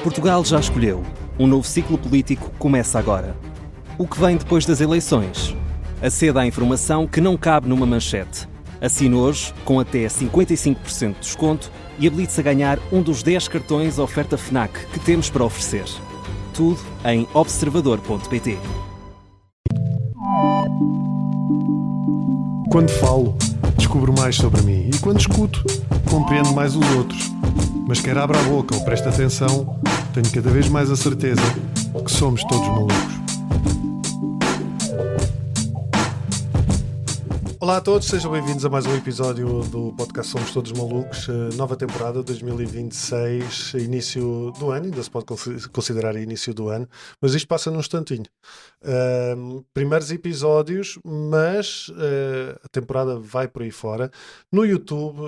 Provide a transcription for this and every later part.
Portugal já escolheu. Um novo ciclo político começa agora. O que vem depois das eleições? Aceda à informação que não cabe numa manchete. Assine hoje, com até 55% de desconto, e habilite-se a ganhar um dos 10 cartões oferta FNAC que temos para oferecer. Tudo em observador.pt. Quando falo, descubro mais sobre mim e quando escuto, compreendo mais os outros. Mas quer abra a boca ou preste atenção, tenho cada vez mais a certeza que somos todos malucos. Olá a todos, sejam bem-vindos a mais um episódio do podcast Somos Todos Malucos, nova temporada 2026, início do ano, ainda se pode considerar início do ano, mas isto passa num instantinho. Primeiros episódios, mas a temporada vai por aí fora, no YouTube,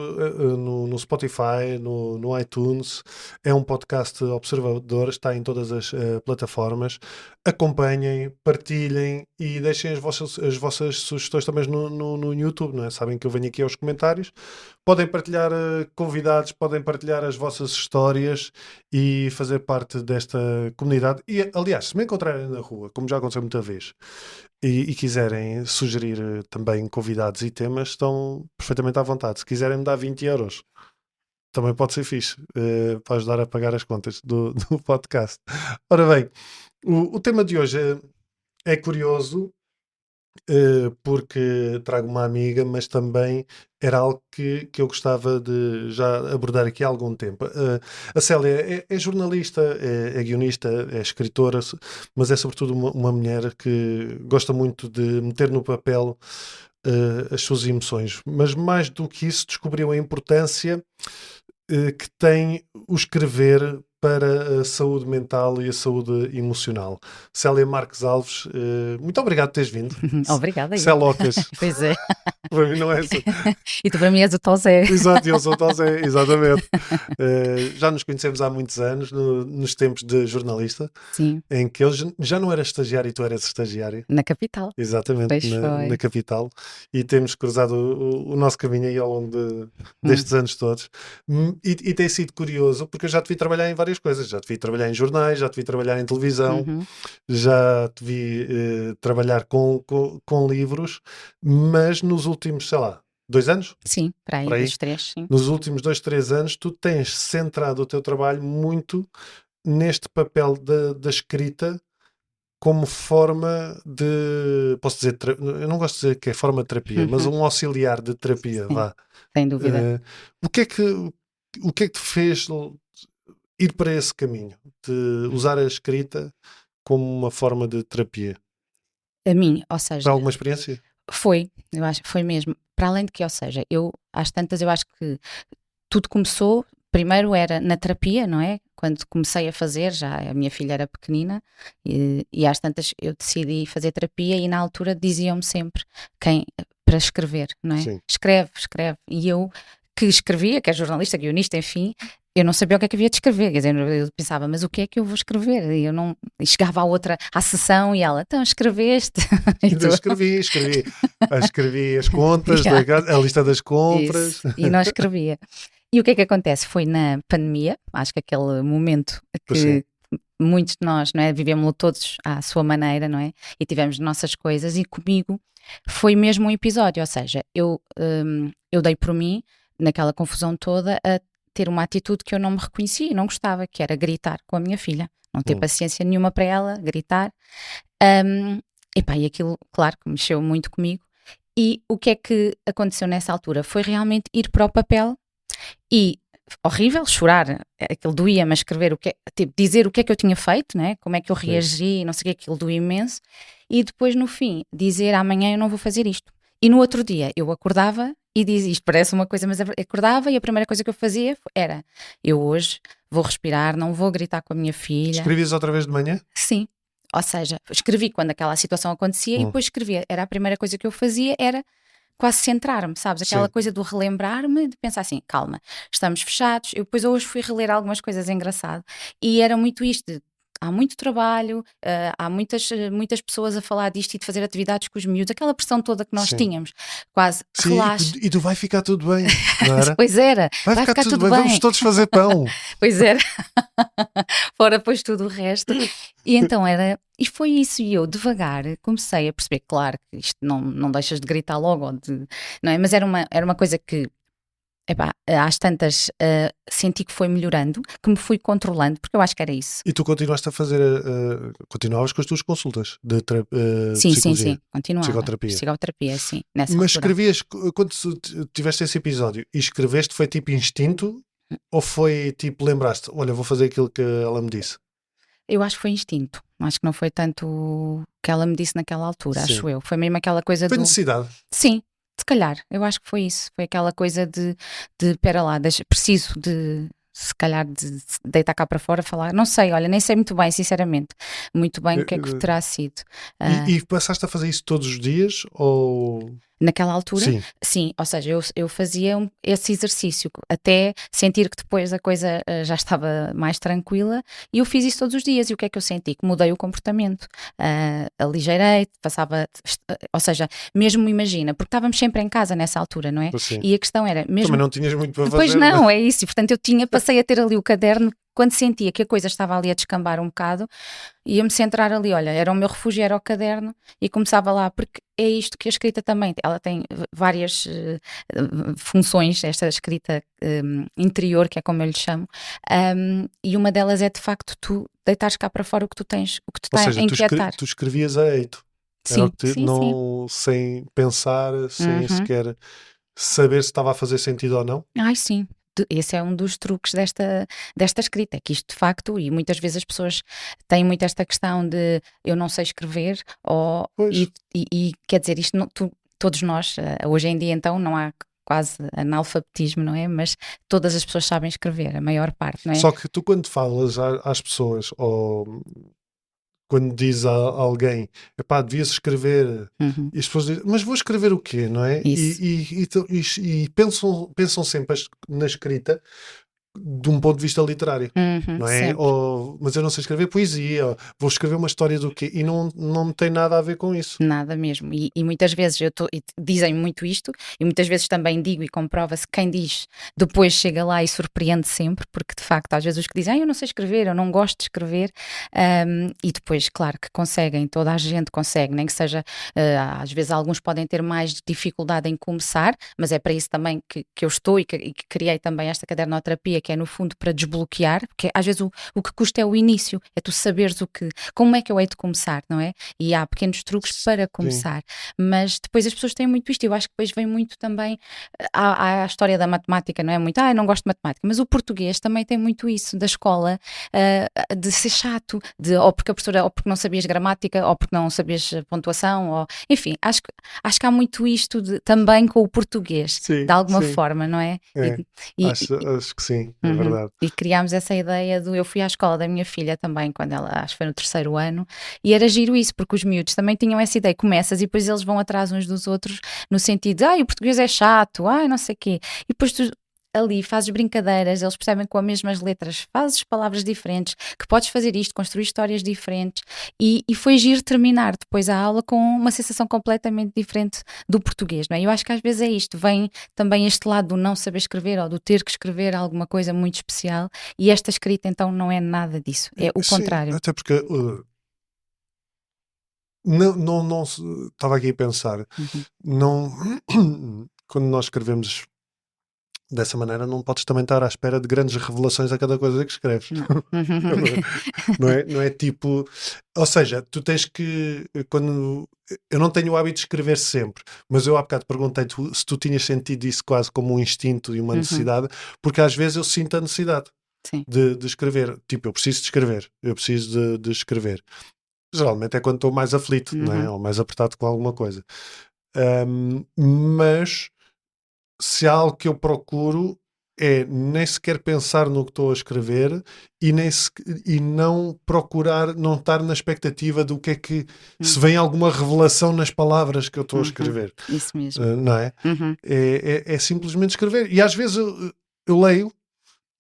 no Spotify, no iTunes, é um podcast observador, está em todas as plataformas. Acompanhem, partilhem e deixem as vossas sugestões também no YouTube, não é? Sabem que eu venho aqui aos comentários. Podem partilhar convidados, podem partilhar as vossas histórias e fazer parte desta comunidade. E, aliás, se me encontrarem na rua, como já aconteceu muita vez, e quiserem sugerir também convidados e temas, estão perfeitamente à vontade. Se quiserem me dar 20 euros, também pode ser fixe, para ajudar a pagar as contas do podcast. Ora bem, o tema de hoje é curioso, porque trago uma amiga, mas também era algo que eu gostava de já abordar aqui há algum tempo. A Célia é jornalista, é guionista, é escritora, mas é sobretudo uma mulher que gosta muito de meter no papel as suas emoções. Mas mais do que isso, descobriu a importância que tem o escrever para a saúde mental e a saúde emocional. Célia Marques Alves, muito obrigado por teres vindo. Obrigada. Célocas. Pois é. Para mim não é essa. E tu para mim és o Tosé. Exato, eu sou o Tosé, exatamente. Já nos conhecemos há muitos anos, nos tempos de jornalista. Sim. Em que eu já não era estagiário e tu eras estagiário. Na capital. Exatamente, na capital. E temos cruzado o nosso caminho aí ao longo destes anos todos. E tem sido curioso, porque eu já te vi trabalhar em várias coisas. Já te vi trabalhar em jornais, já te vi trabalhar em televisão, já te vi trabalhar com livros, mas nos últimos, sei lá, 2 anos? Sim, para aí. 3, sim. Nos últimos 2, 3 anos, tu tens centrado o teu trabalho muito neste papel da escrita como forma de, posso dizer, eu não gosto de dizer que é forma de terapia, mas um auxiliar de terapia, Sim, vá. sem dúvida. O que é que te fez ir para esse caminho, de usar a escrita como uma forma de terapia? A mim, ou seja... Foi alguma experiência? Eu acho que foi mesmo. Para além de que, ou seja, às tantas, eu acho que tudo começou, primeiro era na terapia, não é? Quando comecei a fazer, já a minha filha era pequenina e às tantas eu decidi fazer terapia e na altura diziam-me sempre para escrever, não é? Sim. Escreve. E eu que escrevia, que é jornalista, guionista, enfim, eu não sabia o que é que havia de escrever, quer dizer, eu pensava, mas o que é que eu vou escrever? E chegava à sessão e ela, então escreveste. Então escrevi as contas, a lista das compras. Isso. E não escrevia. E o que é que acontece? Foi na pandemia, acho que aquele momento que muitos de nós, não é, vivemos todos à sua maneira, não é? E tivemos nossas coisas e comigo foi mesmo um episódio, ou seja, eu dei por mim, naquela confusão toda, a ter uma atitude que eu não me reconhecia e não gostava, que era gritar com a minha filha, não ter paciência nenhuma para ela, gritar. E aquilo, claro, que mexeu muito comigo. E o que é que aconteceu nessa altura? Foi realmente ir para o papel e, horrível, chorar, aquilo doía, mas escrever, dizer o que é que eu tinha feito, né? Como é que eu reagi, não sei o que, aquilo doía imenso. E depois, no fim, dizer amanhã eu não vou fazer isto. E no outro dia eu acordava e dizia, isto parece uma coisa, mas acordava e a primeira coisa que eu fazia era, eu hoje vou respirar, não vou gritar com a minha filha. Escrevias outra vez de manhã? Sim, ou seja, escrevi quando aquela situação acontecia e depois escrevia, era a primeira coisa que eu fazia, era quase centrar-me, sabes? Aquela coisa do relembrar-me, de pensar assim, calma, estamos fechados. Eu depois hoje fui reler algumas coisas engraçadas e era muito isto, há muito trabalho, há muitas pessoas a falar disto e de fazer atividades com os miúdos, aquela pressão toda que nós tínhamos, quase relaxa. E tu vai ficar tudo bem, não era? Pois era, vai ficar tudo bem, vamos todos fazer pão. Pois era, fora depois tudo o resto. E então e foi isso, e eu devagar comecei a perceber, claro que isto não deixas de gritar logo, não é? Mas era uma coisa que, às tantas, senti que foi melhorando, que me fui controlando, porque eu acho que era isso. E tu continuaste a fazer, continuavas com as tuas consultas de Sim, continuava. Psicoterapia, sim. Mas altura. Escrevias, quando tiveste esse episódio e escreveste, foi tipo instinto? Ou foi tipo, lembraste, olha, vou fazer aquilo que ela me disse? Eu acho que foi instinto. Acho que não foi tanto o que ela me disse naquela altura, acho eu. Foi mesmo aquela coisa Foi necessidade? Sim, se calhar. Eu acho que foi isso. Foi aquela coisa de pera lá, preciso de, se calhar, de deitar cá para fora, falar. Não sei, olha, nem sei muito bem, sinceramente. Muito bem o que é que terá sido. E passaste a fazer isso todos os dias? Ou... Naquela altura? Sim, ou seja, eu fazia esse exercício até sentir que depois a coisa já estava mais tranquila, e eu fiz isso todos os dias. E o que é que eu senti? Que mudei o comportamento, aligeirei, passava, ou seja, mesmo imagina, porque estávamos sempre em casa nessa altura, não é? Sim. E a questão era mesmo... Também não tinhas muito para fazer. Pois não, é isso, e portanto passei a ter ali o caderno. Quando sentia que a coisa estava ali a descambar um bocado, ia-me centrar ali, olha, era o meu refúgio, era o caderno, e começava lá, porque é isto que a escrita também, ela tem várias funções, esta escrita interior, que é como eu lhe chamo, e uma delas é de facto tu deitares cá para fora o que tu tens, o que tu está a inquietar. Tu escrevias a eito. Sim, sem pensar, sem sequer saber se estava a fazer sentido ou não. Ai, sim. Esse é um dos truques desta escrita, é que isto de facto, e muitas vezes as pessoas têm muito esta questão de eu não sei escrever, e quer dizer, isto todos nós, hoje em dia então não há quase analfabetismo, não é? Mas todas as pessoas sabem escrever, a maior parte, não é? Só que tu quando falas às pessoas, ou quando dizes a alguém, devias escrever, e as pessoas dizem, mas vou escrever o quê, não é? E pensam sempre na escrita de um ponto de vista literário, não é? Mas eu não sei escrever poesia, vou escrever uma história do quê? E não tem nada a ver com isso. Nada mesmo. E muitas vezes dizem muito isto, e muitas vezes também digo, e comprova-se, quem diz depois chega lá e surpreende sempre, porque de facto às vezes os que dizem, eu não sei escrever, eu não gosto de escrever, e depois claro que conseguem, toda a gente consegue, nem que seja, às vezes alguns podem ter mais dificuldade em começar, mas é para isso também que eu estou, e que criei também esta cadernoterapia, que é no fundo para desbloquear, porque às vezes o que custa é o início, é tu saberes como é que eu hei de começar, não é? E há pequenos truques para começar, mas depois as pessoas têm muito isto, eu acho que depois vem muito também, há a história da matemática, não é? Muito, eu não gosto de matemática, mas o português também tem muito isso, da escola, de ser chato, ou porque a professora, ou porque não sabias gramática, ou porque não sabias pontuação, ou, enfim, acho que há muito isto também com o português, de alguma forma, não é? Acho que sim. É verdade. E criámos essa ideia eu fui à escola da minha filha também, quando ela, acho que foi no 3º ano, e era giro isso, porque os miúdos também tinham essa ideia, começas e depois eles vão atrás uns dos outros, no sentido de, o português é chato, não sei o quê, e depois tu ali fazes brincadeiras, eles percebem com as mesmas letras, fazes palavras diferentes, que podes fazer isto, construir histórias diferentes, e foi giro terminar depois a aula com uma sensação completamente diferente do português, não é? Eu acho que às vezes é isto, vem também este lado do não saber escrever, ou do ter que escrever alguma coisa muito especial, e esta escrita então não é nada disso, é o contrário. Até porque não estava aqui a pensar, não, quando nós escrevemos dessa maneira, não podes também estar à espera de grandes revelações a cada coisa que escreves. Não é tipo, ou seja, tu tens que, eu não tenho o hábito de escrever sempre, mas eu há bocado perguntei-te se tu tinhas sentido isso quase como um instinto e uma necessidade, porque às vezes eu sinto a necessidade de escrever, tipo, eu preciso de escrever, eu preciso de escrever. Geralmente é quando estou mais aflito, não é? Ou mais apertado com alguma coisa. Mas se há algo que eu procuro é nem sequer pensar no que estou a escrever e não procurar, não estar na expectativa do que é que se vem alguma revelação nas palavras que eu estou a escrever. Isso mesmo. Não é? É simplesmente escrever. E às vezes eu leio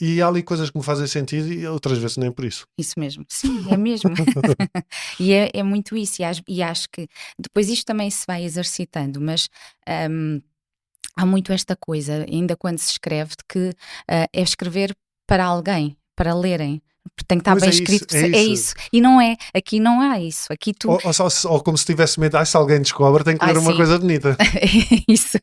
E há ali coisas que me fazem sentido e outras vezes nem por isso. Isso mesmo, sim, é mesmo. E é muito isso, e acho que depois isto também se vai exercitando, mas há muito esta coisa, ainda quando se escreve, de que é escrever para alguém, para lerem. Tem que estar Pois bem é isso, escrito, é é isso. isso. E não é, aqui não há isso. Aqui tu. Ou como se tivesse medo, se alguém descobre, tem que ler uma sim. coisa bonita. Isso.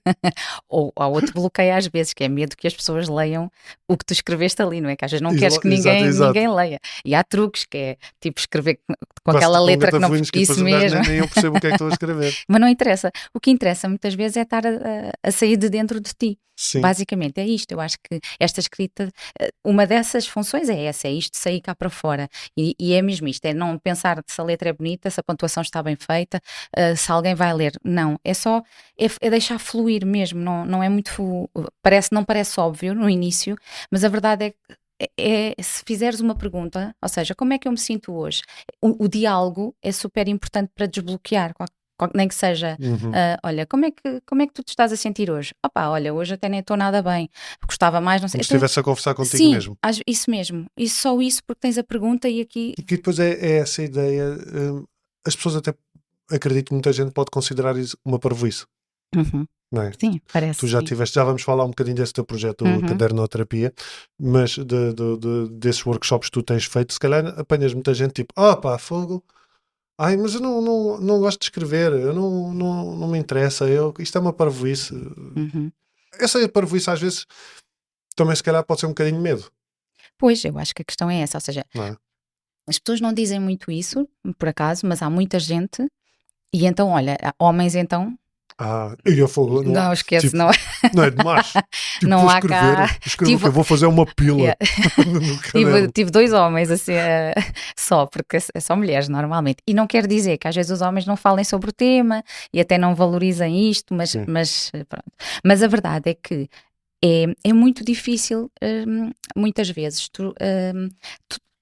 Ou há outro bloqueio às vezes, que é medo que as pessoas leiam o que tu escreveste ali, não é? Que às vezes não queres que ninguém leia. E há truques, que é tipo escrever com aquela letra que não... Isso mesmo. Nem eu percebo o que é que estou a escrever. Mas não interessa. O que interessa muitas vezes é estar a sair de dentro de ti. Sim. Basicamente é isto. Eu acho que esta escrita, uma dessas funções é essa, é isto, sair cá para fora. E é mesmo isto, é não pensar se a letra é bonita, se a pontuação está bem feita, se alguém vai ler. Não, é só, é deixar fluir mesmo, não é muito, não parece óbvio no início, mas a verdade é que se fizeres uma pergunta, ou seja, como é que eu me sinto hoje? O diálogo é super importante para desbloquear, nem que seja, olha, como é que tu te estás a sentir hoje? Opá, olha, hoje até nem estou nada bem, gostava mais, não sei. Como se estivesse a conversar contigo sim, mesmo. Isso mesmo, e só isso porque tens a pergunta e aqui... E que depois é essa ideia, as pessoas até, acredito que muita gente pode considerar isso uma parvoíce. Não é? Sim, parece. Tu já vamos falar um bocadinho desse teu projeto, o Cadernoterapia, mas desses workshops que tu tens feito, se calhar apanhas muita gente tipo, pá, fogo, ai, mas eu não gosto de escrever, eu não me interessa, isto é uma parvoíce. Essa parvoíce às vezes também se calhar pode ser um bocadinho medo. Pois, eu acho que a questão é essa, ou seja, as pessoas não dizem muito isso, por acaso, mas há muita gente, e então, olha, homens então... eu fogo, não esquece, tipo, não não é demais. Tipo, não vou há escrever, eu vou fazer uma pila. tive 2 homens assim, só, porque é só mulheres normalmente, e não quer dizer que às vezes os homens não falem sobre o tema e até não valorizem isto, mas pronto. Mas a verdade é que é muito difícil, muitas vezes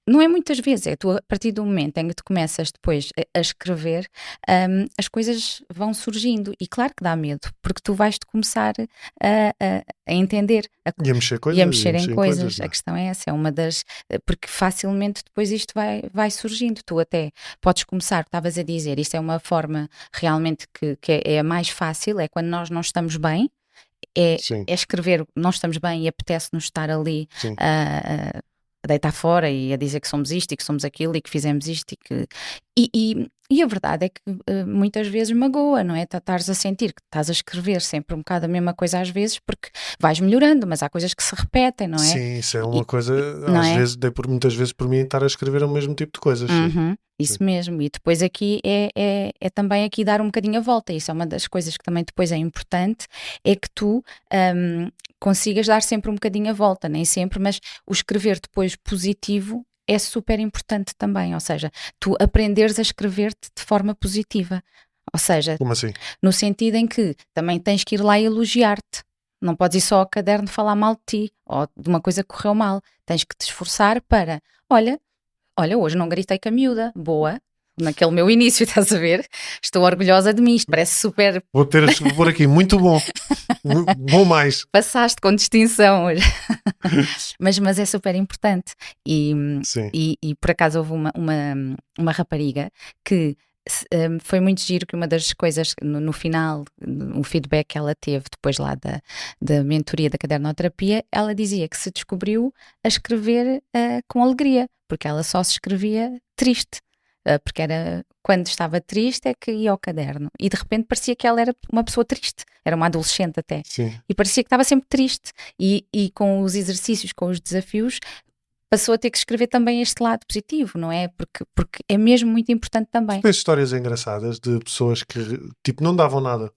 não é muitas vezes, é tu a partir do momento em que tu começas depois a escrever, as coisas vão surgindo, e claro que dá medo, porque tu vais-te começar a entender e a mexer em coisas. A questão é essa, é uma das, porque facilmente depois isto vai surgindo, tu até podes começar, estavas a dizer, isto é uma forma realmente que é a mais fácil, é quando nós não estamos bem, é escrever, não estamos bem e apetece-nos estar ali a deitar fora e a dizer que somos isto e que somos aquilo e que fizemos isto e a verdade é que muitas vezes magoa, não é? Estares a sentir que estás a escrever sempre um bocado a mesma coisa às vezes, porque vais melhorando, mas há coisas que se repetem, não é? Sim, isso é uma coisa, às vezes, muitas vezes por mim estar a escrever o mesmo tipo de coisas. Isso mesmo, e depois aqui é também aqui dar um bocadinho a volta, isso é uma das coisas que também depois é importante, é que tu consigas dar sempre um bocadinho a volta, nem sempre, mas o escrever depois positivo é super importante também, ou seja, tu aprenderes a escrever-te de forma positiva, ou seja, como assim? No sentido em que também tens que ir lá e elogiar-te, não podes ir só ao caderno falar mal de ti, ou de uma coisa que correu mal, tens que te esforçar para, olha, hoje não gritei com a miúda, boa, naquele meu início, estás a ver? Estou orgulhosa de mim, isto parece super... Vou pôr aqui, muito bom, bom mais. Passaste com distinção hoje. mas é super importante. E por acaso houve uma rapariga que foi muito giro, que uma das coisas no final, o feedback que ela teve depois lá da mentoria da cadernoterapia, ela dizia que se descobriu a escrever com alegria, porque ela só se escrevia triste, porque era quando estava triste é que ia ao caderno, e de repente parecia que ela era uma pessoa triste, era uma adolescente até, e parecia que estava sempre triste, e com os exercícios, com os desafios, passou a ter que escrever também este lado positivo, não é? Porque é mesmo muito importante também. Tens histórias engraçadas de pessoas que tipo não davam nada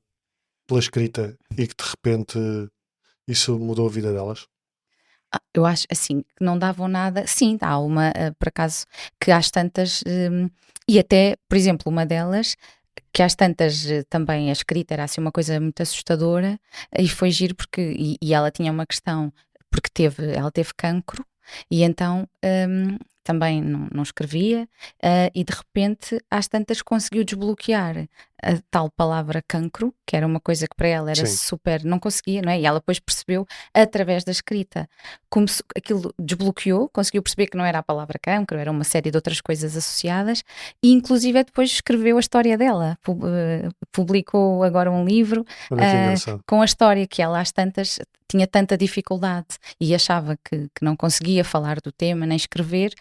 pela escrita e que de repente isso mudou a vida delas? Eu acho assim, que não davam nada. Sim, há uma, por acaso, que às tantas, e até, por exemplo, uma delas, que às tantas também a escrita era assim uma coisa muito assustadora, e foi giro porque, e ela tinha uma questão, porque ela teve cancro, e então também não escrevia, e de repente às tantas conseguiu desbloquear a tal palavra cancro, que era uma coisa que para ela era super, não conseguia, não é? E ela depois percebeu, através da escrita, como aquilo desbloqueou, conseguiu perceber que não era a palavra cancro, era uma série de outras coisas associadas, e inclusive depois escreveu a história dela, publicou agora um livro com a história que ela às tantas tinha tanta dificuldade e achava que não conseguia falar do tema, nem escrever,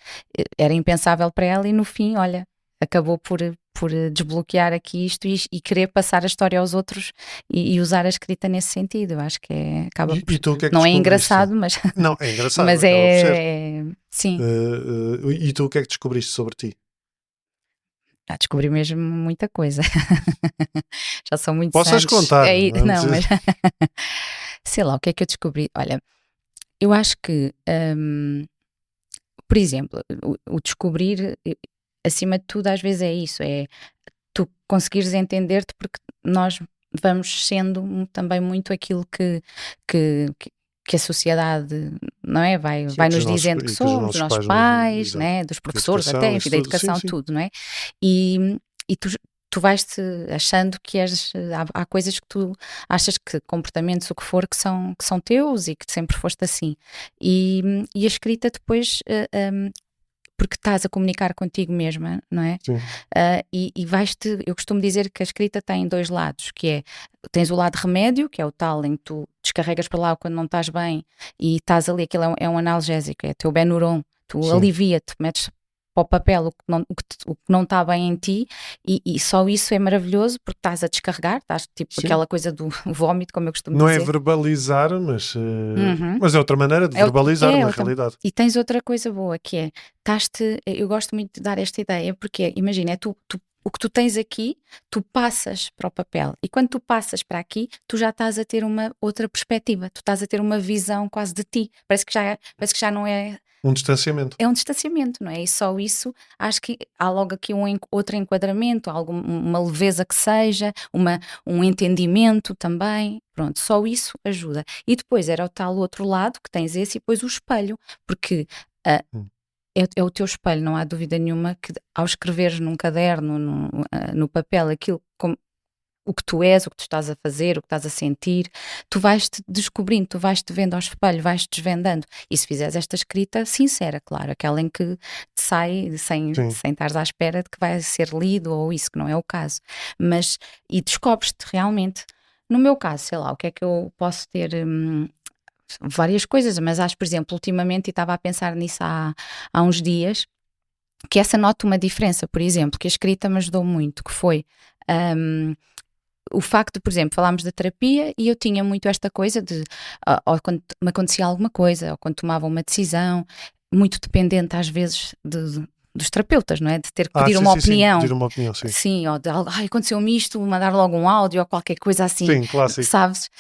era impensável para ela, e no fim, olha, acabou por desbloquear aqui isto e querer passar a história aos outros e usar a escrita nesse sentido. Eu acho que acaba por... E tu, o que é que não é descobriste? engraçado, mas... Não, é engraçado. mas sim. E tu, o que é que descobriste sobre ti? Descobri mesmo muita coisa. Já são muitos Possas anos. contar. Não, mas... sei lá, o que é que eu descobri? Olha, eu acho que, por exemplo, o descobrir, acima de tudo, às vezes é isso, é tu conseguires entender-te, porque nós vamos sendo também muito aquilo que a sociedade, não é? Vai nos dizendo que somos, dos nossos pais, né? Dos professores, até, enfim, da educação, tudo, não é? E tu vais-te achando que há coisas que tu achas que comportamentos, o que for, que são teus e que sempre foste assim. E a escrita depois, porque estás a comunicar contigo mesma, não é? Sim. E vais-te, eu costumo dizer que a escrita tem dois lados, que é, tens o lado remédio, que é o tal em que tu descarregas para lá quando não estás bem e estás ali, aquilo é um analgésico, é o teu Benuron, tu alivia-te, metes para o papel o que não está bem em ti, e só isso é maravilhoso, porque estás a descarregar, estás tipo aquela coisa do vómito, como eu costumo dizer. Não é verbalizar, mas é outra maneira de verbalizar na realidade. E tens outra coisa boa, que é, eu gosto muito de dar esta ideia, porque imagina, o que tu tens aqui, tu passas para o papel, e quando tu passas para aqui, tu já estás a ter uma outra perspectiva, tu estás a ter uma visão quase de ti, parece que já não é... Um distanciamento. É um distanciamento, não é? E só isso, acho que há logo aqui outro enquadramento, uma leveza que seja, um entendimento também, pronto, só isso ajuda. E depois era o tal outro lado, que tens esse, e depois o espelho, porque é o teu espelho, não há dúvida nenhuma que ao escreveres num caderno, no papel, aquilo como o que tu és, o que tu estás a fazer, o que estás a sentir, tu vais-te descobrindo, tu vais-te vendo ao espelho, vais-te desvendando. E se fizeres esta escrita sincera, claro, aquela em que te sai sem estares à espera de que vai ser lido ou isso, que não é o caso. E descobres-te realmente. No meu caso, sei lá, o que é que eu posso ter... várias coisas, mas acho, por exemplo, ultimamente, e estava a pensar nisso há uns dias, que essa nota uma diferença, por exemplo, que a escrita me ajudou muito, que foi... o facto de, por exemplo, falámos da terapia e eu tinha muito esta coisa de, ou quando me acontecia alguma coisa, ou quando tomava uma decisão, muito dependente às vezes dos terapeutas, não é? De ter que pedir uma opinião. Pedir uma opinião, sim. Sim, ou de algo, aconteceu-me isto, mandar logo um áudio ou qualquer coisa assim. Sim, clássico. Sabes?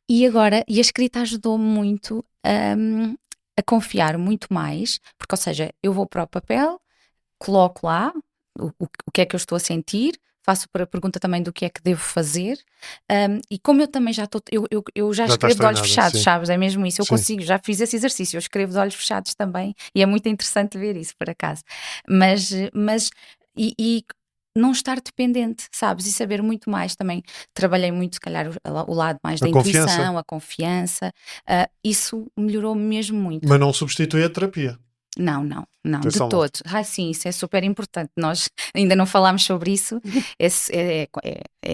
E agora, a escrita ajudou-me muito a confiar muito mais, porque, ou seja, eu vou para o papel, coloco lá o que é que eu estou a sentir, faço para a pergunta também do que é que devo fazer, e como eu também já estou, eu já escrevo de olhos fechados, sabes, é mesmo isso, eu consigo, já fiz esse exercício, eu escrevo de olhos fechados também, e é muito interessante ver isso, por acaso, mas não estar dependente, sabes, e saber muito mais também, trabalhei muito, se calhar, o lado mais da intuição, a confiança, isso melhorou mesmo muito. Mas não substitui a terapia. Não, de todo. Sim, isso é super importante. Nós ainda não falámos sobre isso.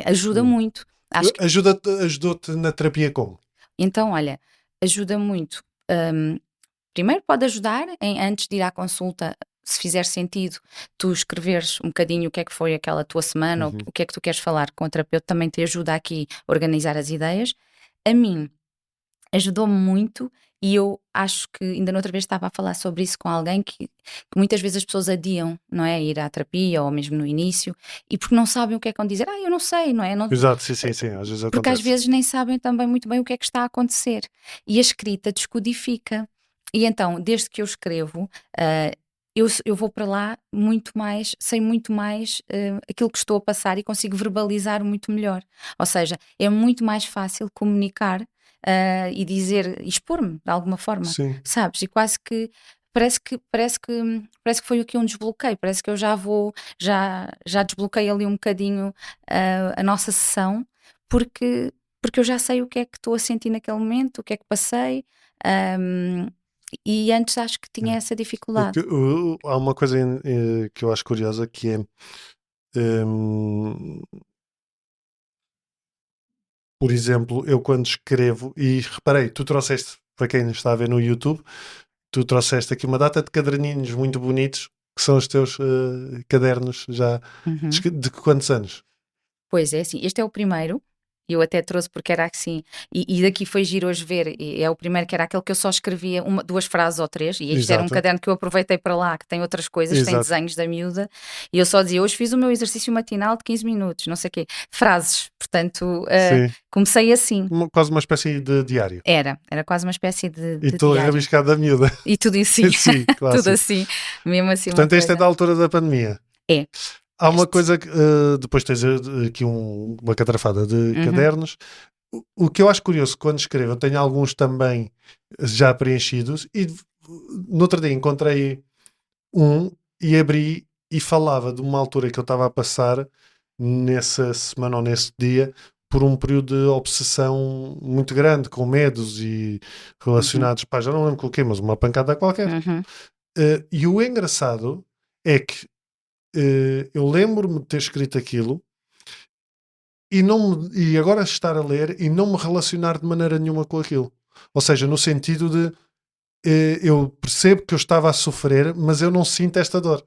Ajuda muito. Ajudou-te na terapia como? Então, olha, ajuda muito. Primeiro pode ajudar antes de ir à consulta, se fizer sentido, tu escreveres um bocadinho o que é que foi aquela tua semana, o que é que tu queres falar com o terapeuta, também te ajuda aqui a organizar as ideias. A mim, ajudou-me muito. E eu acho que, ainda noutra vez estava a falar sobre isso com alguém que muitas vezes as pessoas adiam, não é? Ir à terapia ou mesmo no início, e porque não sabem o que é que vão dizer. Eu não sei, não é? Exato, sim, às vezes acontece. Porque às vezes nem sabem também muito bem o que é que está a acontecer. E a escrita descodifica. E então, desde que eu escrevo, eu vou para lá sei muito mais aquilo que estou a passar e consigo verbalizar muito melhor. Ou seja, é muito mais fácil comunicar e expor-me de alguma forma, sabes? E quase que parece que foi aqui um desbloqueio, parece que eu já desbloqueei ali um bocadinho a nossa sessão, porque eu já sei o que é que estou a sentir naquele momento, o que é que passei, e antes acho que tinha essa dificuldade. Há uma coisa que eu acho curiosa, que é por exemplo, eu quando escrevo, e reparei, tu trouxeste, para quem está a ver no YouTube, tu trouxeste aqui uma data de caderninhos muito bonitos, que são os teus cadernos já de quantos anos? Pois é, assim, este é o primeiro. Eu até trouxe porque era assim, e daqui foi giro hoje ver, e é o primeiro que era aquele que eu só escrevia duas frases ou três, e este era um Exato. caderno que eu aproveitei para lá, que tem outras coisas, tem Exato. desenhos da miúda, e eu só dizia, hoje fiz o meu exercício matinal de 15 minutos, não sei o quê, frases, portanto, comecei assim. Quase uma espécie de diário. Era quase uma espécie de E tudo diário. rabiscado da miúda. E tudo assim, Sim, tudo assim, mesmo assim. Portanto, este é da altura da pandemia. É. Há uma coisa que depois tens aqui uma catrafada de cadernos. O que eu acho curioso quando escrevo, eu tenho alguns também já preenchidos, e no outro dia encontrei um e abri e falava de uma altura que eu estava a passar nessa semana ou nesse dia por um período de obsessão muito grande, com medos e relacionados, pá, já não lembro com o quê, mas uma pancada qualquer. E o engraçado é que eu lembro-me de ter escrito aquilo e agora estar a ler e não me relacionar de maneira nenhuma com aquilo. Ou seja, no sentido de eu percebo que eu estava a sofrer, mas eu não sinto esta dor.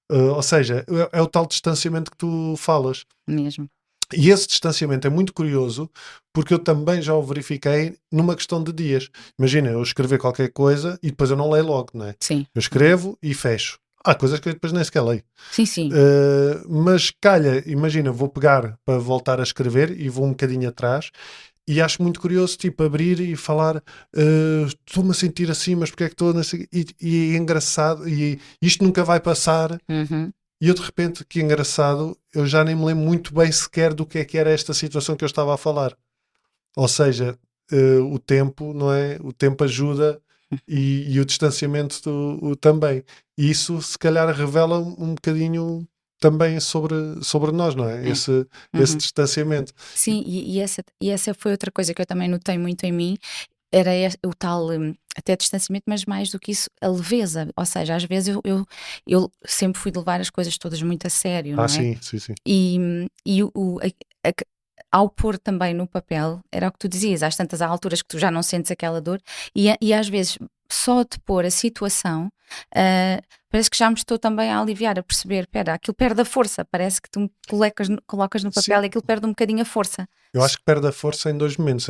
Ou seja, é o tal distanciamento que tu falas. Mesmo. E esse distanciamento é muito curioso, porque eu também já o verifiquei numa questão de dias. Imagina, eu escrever qualquer coisa e depois eu não leio logo, não é? Sim. Eu escrevo e fecho. Há coisas que eu depois nem sequer leio. Sim. Mas calha, imagina, vou pegar para voltar a escrever e vou um bocadinho atrás e acho muito curioso, tipo, abrir e falar estou-me a sentir assim, mas porque é que estou e é engraçado, e isto nunca vai passar. E eu de repente, que engraçado, eu já nem me lembro muito bem sequer do que era esta situação que eu estava a falar. Ou seja, o tempo, não é? O tempo ajuda e o distanciamento também. E isso se calhar revela um bocadinho também sobre nós, não é? Esse distanciamento. Sim, e essa foi outra coisa que eu também notei muito em mim, era o tal até distanciamento, mas mais do que isso, a leveza. Ou seja, às vezes eu sempre fui de levar as coisas todas muito a sério, não é? Sim. E ao pôr também no papel, era o que tu dizias, às tantas há alturas que tu já não sentes aquela dor, e às vezes só de pôr a situação, parece que já me estou também a aliviar, a perceber, espera, aquilo perde a força, parece que tu me colocas no papel. Sim. E aquilo perde um bocadinho a força. Eu acho que perde a força em dois momentos,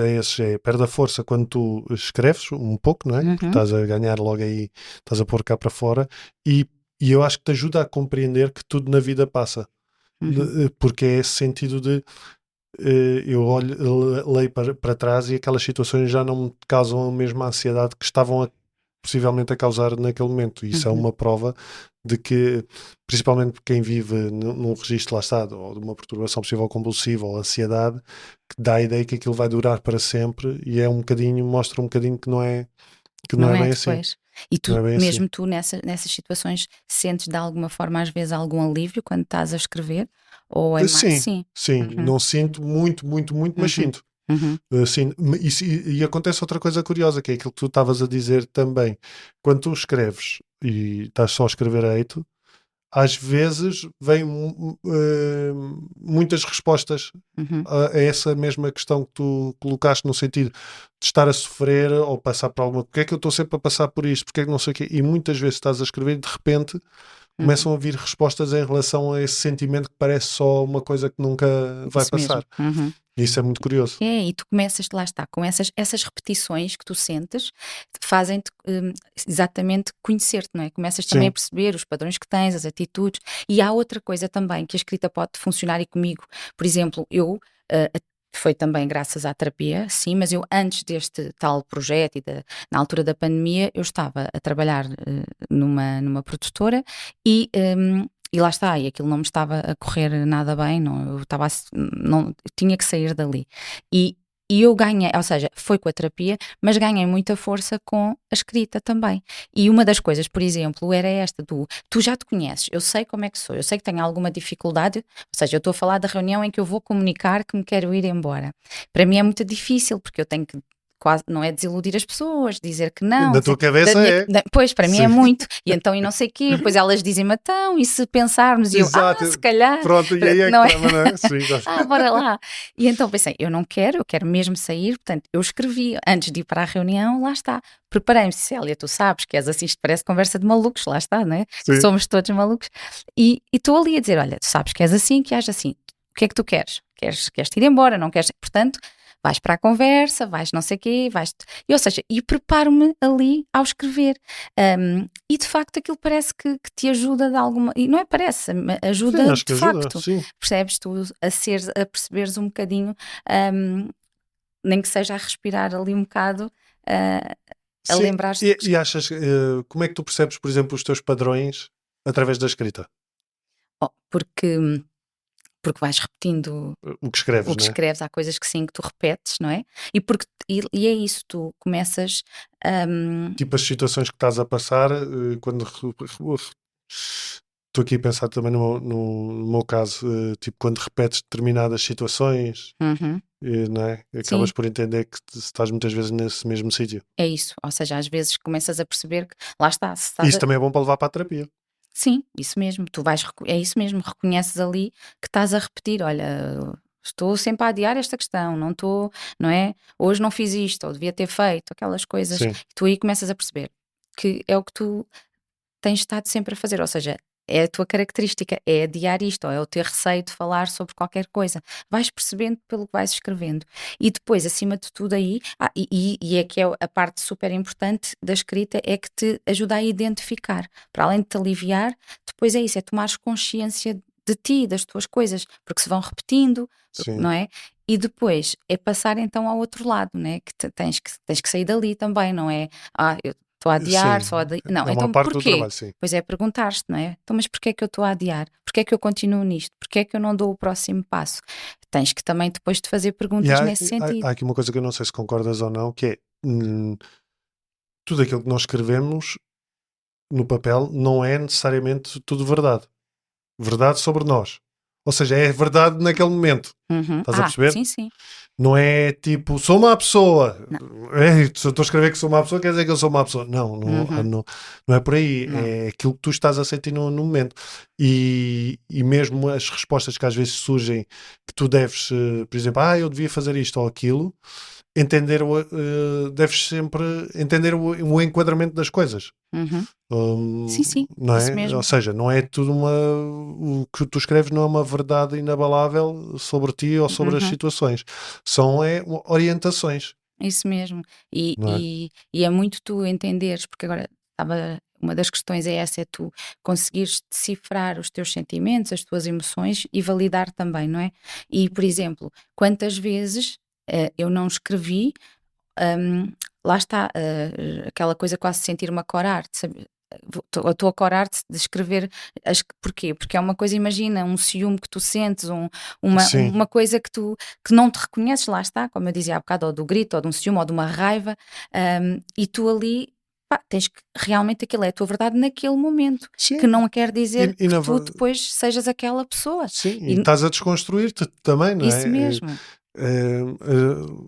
perde a força quando tu escreves um pouco, não é? Porque estás a ganhar logo aí, estás a pôr cá para fora, e eu acho que te ajuda a compreender que tudo na vida passa, porque é esse sentido de eu leio para trás e aquelas situações já não me causam a mesma ansiedade que estavam possivelmente a causar naquele momento. E isso é uma prova de que, principalmente quem vive num registro, lá está, ou de uma perturbação possível compulsiva ou ansiedade, que dá a ideia que aquilo vai durar para sempre, e mostra um bocadinho que não é bem depois. assim. E tu, mesmo assim. Tu nessas situações, sentes de alguma forma às vezes algum alívio quando estás a escrever? Ou é mais... Sim. Não sinto muito, mas sinto. Sim. E acontece outra coisa curiosa, que é aquilo que tu estavas a dizer também. Quando tu escreves e estás só a escrever a eito, às vezes vêm muitas respostas a essa mesma questão que tu colocaste, no sentido de estar a sofrer ou passar por alguma... Porque é que eu estou sempre a passar por isto? Porque é que não sei o quê? E muitas vezes estás a escrever e de repente começam a vir respostas em relação a esse sentimento que parece só uma coisa que nunca vai passar. Isso é muito curioso. E tu começas, lá está, com essas repetições que tu sentes, fazem-te exatamente conhecer-te, não é? Começas também a perceber os padrões que tens, as atitudes. E há outra coisa também que a escrita pode funcionar, e comigo, por exemplo, eu... foi também graças à terapia, sim, mas eu antes deste tal projeto na altura da pandemia, eu estava a trabalhar numa produtora e lá está, e aquilo não me estava a correr nada bem, eu tinha que sair dali. E E eu ganhei, ou seja, foi com a terapia, mas ganhei muita força com a escrita também. E uma das coisas, por exemplo, era esta tu já te conheces, eu sei como é que sou, eu sei que tenho alguma dificuldade, ou seja, eu estou a falar da reunião em que eu vou comunicar que me quero ir embora. Para mim é muito difícil, porque eu tenho que quase, não é desiludir as pessoas, dizer que não. Na tua cabeça pois, para mim Sim. é muito. E então, e não sei o quê, depois elas dizem-me então, e se pensarmos, e eu, se calhar. Pronto, e aí é que não é? trama, não é? Sim, bora lá. E então pensei, eu quero mesmo sair, portanto, eu escrevi, antes de ir para a reunião, lá está. Preparei-me, Célia, tu sabes que és assim, isto parece conversa de malucos, lá está, não é? Sim. Somos todos malucos. E estou ali a dizer, olha, tu sabes que és assim, que és assim, o que é que tu queres? Queres-te ir embora, não queres? Portanto, vais para a conversa, vais não sei o quê, ou seja, e preparo-me ali ao escrever. E de facto aquilo parece que te ajuda de alguma... E não é parece, ajuda sim, acho que de ajuda, facto. sim. Percebes tu a perceberes um bocadinho, nem que seja a respirar ali um bocado, a lembrar-te... E achas, como é que tu percebes, por exemplo, os teus padrões através da escrita? Porque vais repetindo o que escreves, o que escreves, há coisas que sim, que tu repetes, não é? E é isso, tu começas... tipo as situações que estás a passar, quando... Estou aqui a pensar também no meu caso, tipo quando repetes determinadas situações, não é? Acabas Sim. por entender que estás muitas vezes nesse mesmo sítio. É isso, ou seja, às vezes começas a perceber que, lá está, se E estás isso também é bom para levar para a terapia. Sim, isso mesmo, é isso mesmo, reconheces ali que estás a repetir, olha, estou sempre a adiar esta questão, não estou, não é? Hoje não fiz isto, ou devia ter feito, aquelas coisas, Sim. e tu aí começas a perceber que é o que tu tens estado sempre a fazer, ou seja, é a tua característica, é adiar isto, ou é o ter receio de falar sobre qualquer coisa. Vais percebendo pelo que vais escrevendo. E depois, acima de tudo aí, e é que é a parte super importante da escrita, é que te ajuda a identificar. Para além de te aliviar, depois é isso, é tomares consciência de ti, das tuas coisas, porque se vão repetindo, Sim. não é? E depois é passar então ao outro lado, né? Que tens que sair dali também, não é? Eu estou a adiar, Sim, só a adiar. Não, é então uma parte do porquê? trabalho, sim. Pois é, perguntar-te, não é? Então, mas porquê é que eu estou a adiar? Porquê é que eu continuo nisto? Porquê é que eu não dou o próximo passo? Tens que também depois te fazer perguntas nesse sentido. Há aqui uma coisa que eu não sei se concordas ou não, que é tudo aquilo que nós escrevemos no papel não é necessariamente tudo verdade. Verdade sobre nós. Ou seja, é verdade naquele momento. Estás a perceber? Sim, sim. Não é tipo, sou uma pessoa. Não. Se eu estou a escrever que sou uma pessoa, quer dizer que eu sou uma pessoa. Não é por aí. Não. É aquilo que tu estás a sentir no momento. E mesmo as respostas que às vezes surgem, que tu deves, por exemplo, eu devia fazer isto ou aquilo, deves sempre entender o enquadramento das coisas. Sim, não é? isso mesmo. Ou seja, não é tudo o que tu escreves não é uma verdade inabalável sobre ti ou sobre as situações. São orientações. Isso mesmo. Não é? E é muito tu entenderes, porque agora uma das questões é essa, é tu conseguires decifrar os teus sentimentos, as tuas emoções e validar também, não é? E, por exemplo, quantas vezes eu não escrevi, lá está, aquela coisa quase de sentir-me a corar, de saber, estou a corar-te de escrever. Porquê? Porque é uma coisa, imagina, um ciúme que tu sentes, uma coisa que não te reconheces, lá está, como eu dizia há bocado, ou do grito, ou de um ciúme, ou de uma raiva, e tu ali tens que realmente, aquilo é a tua verdade naquele momento, que não quer dizer que tu depois sejas aquela pessoa. Sim, e estás a desconstruir-te também, não é? Isso mesmo.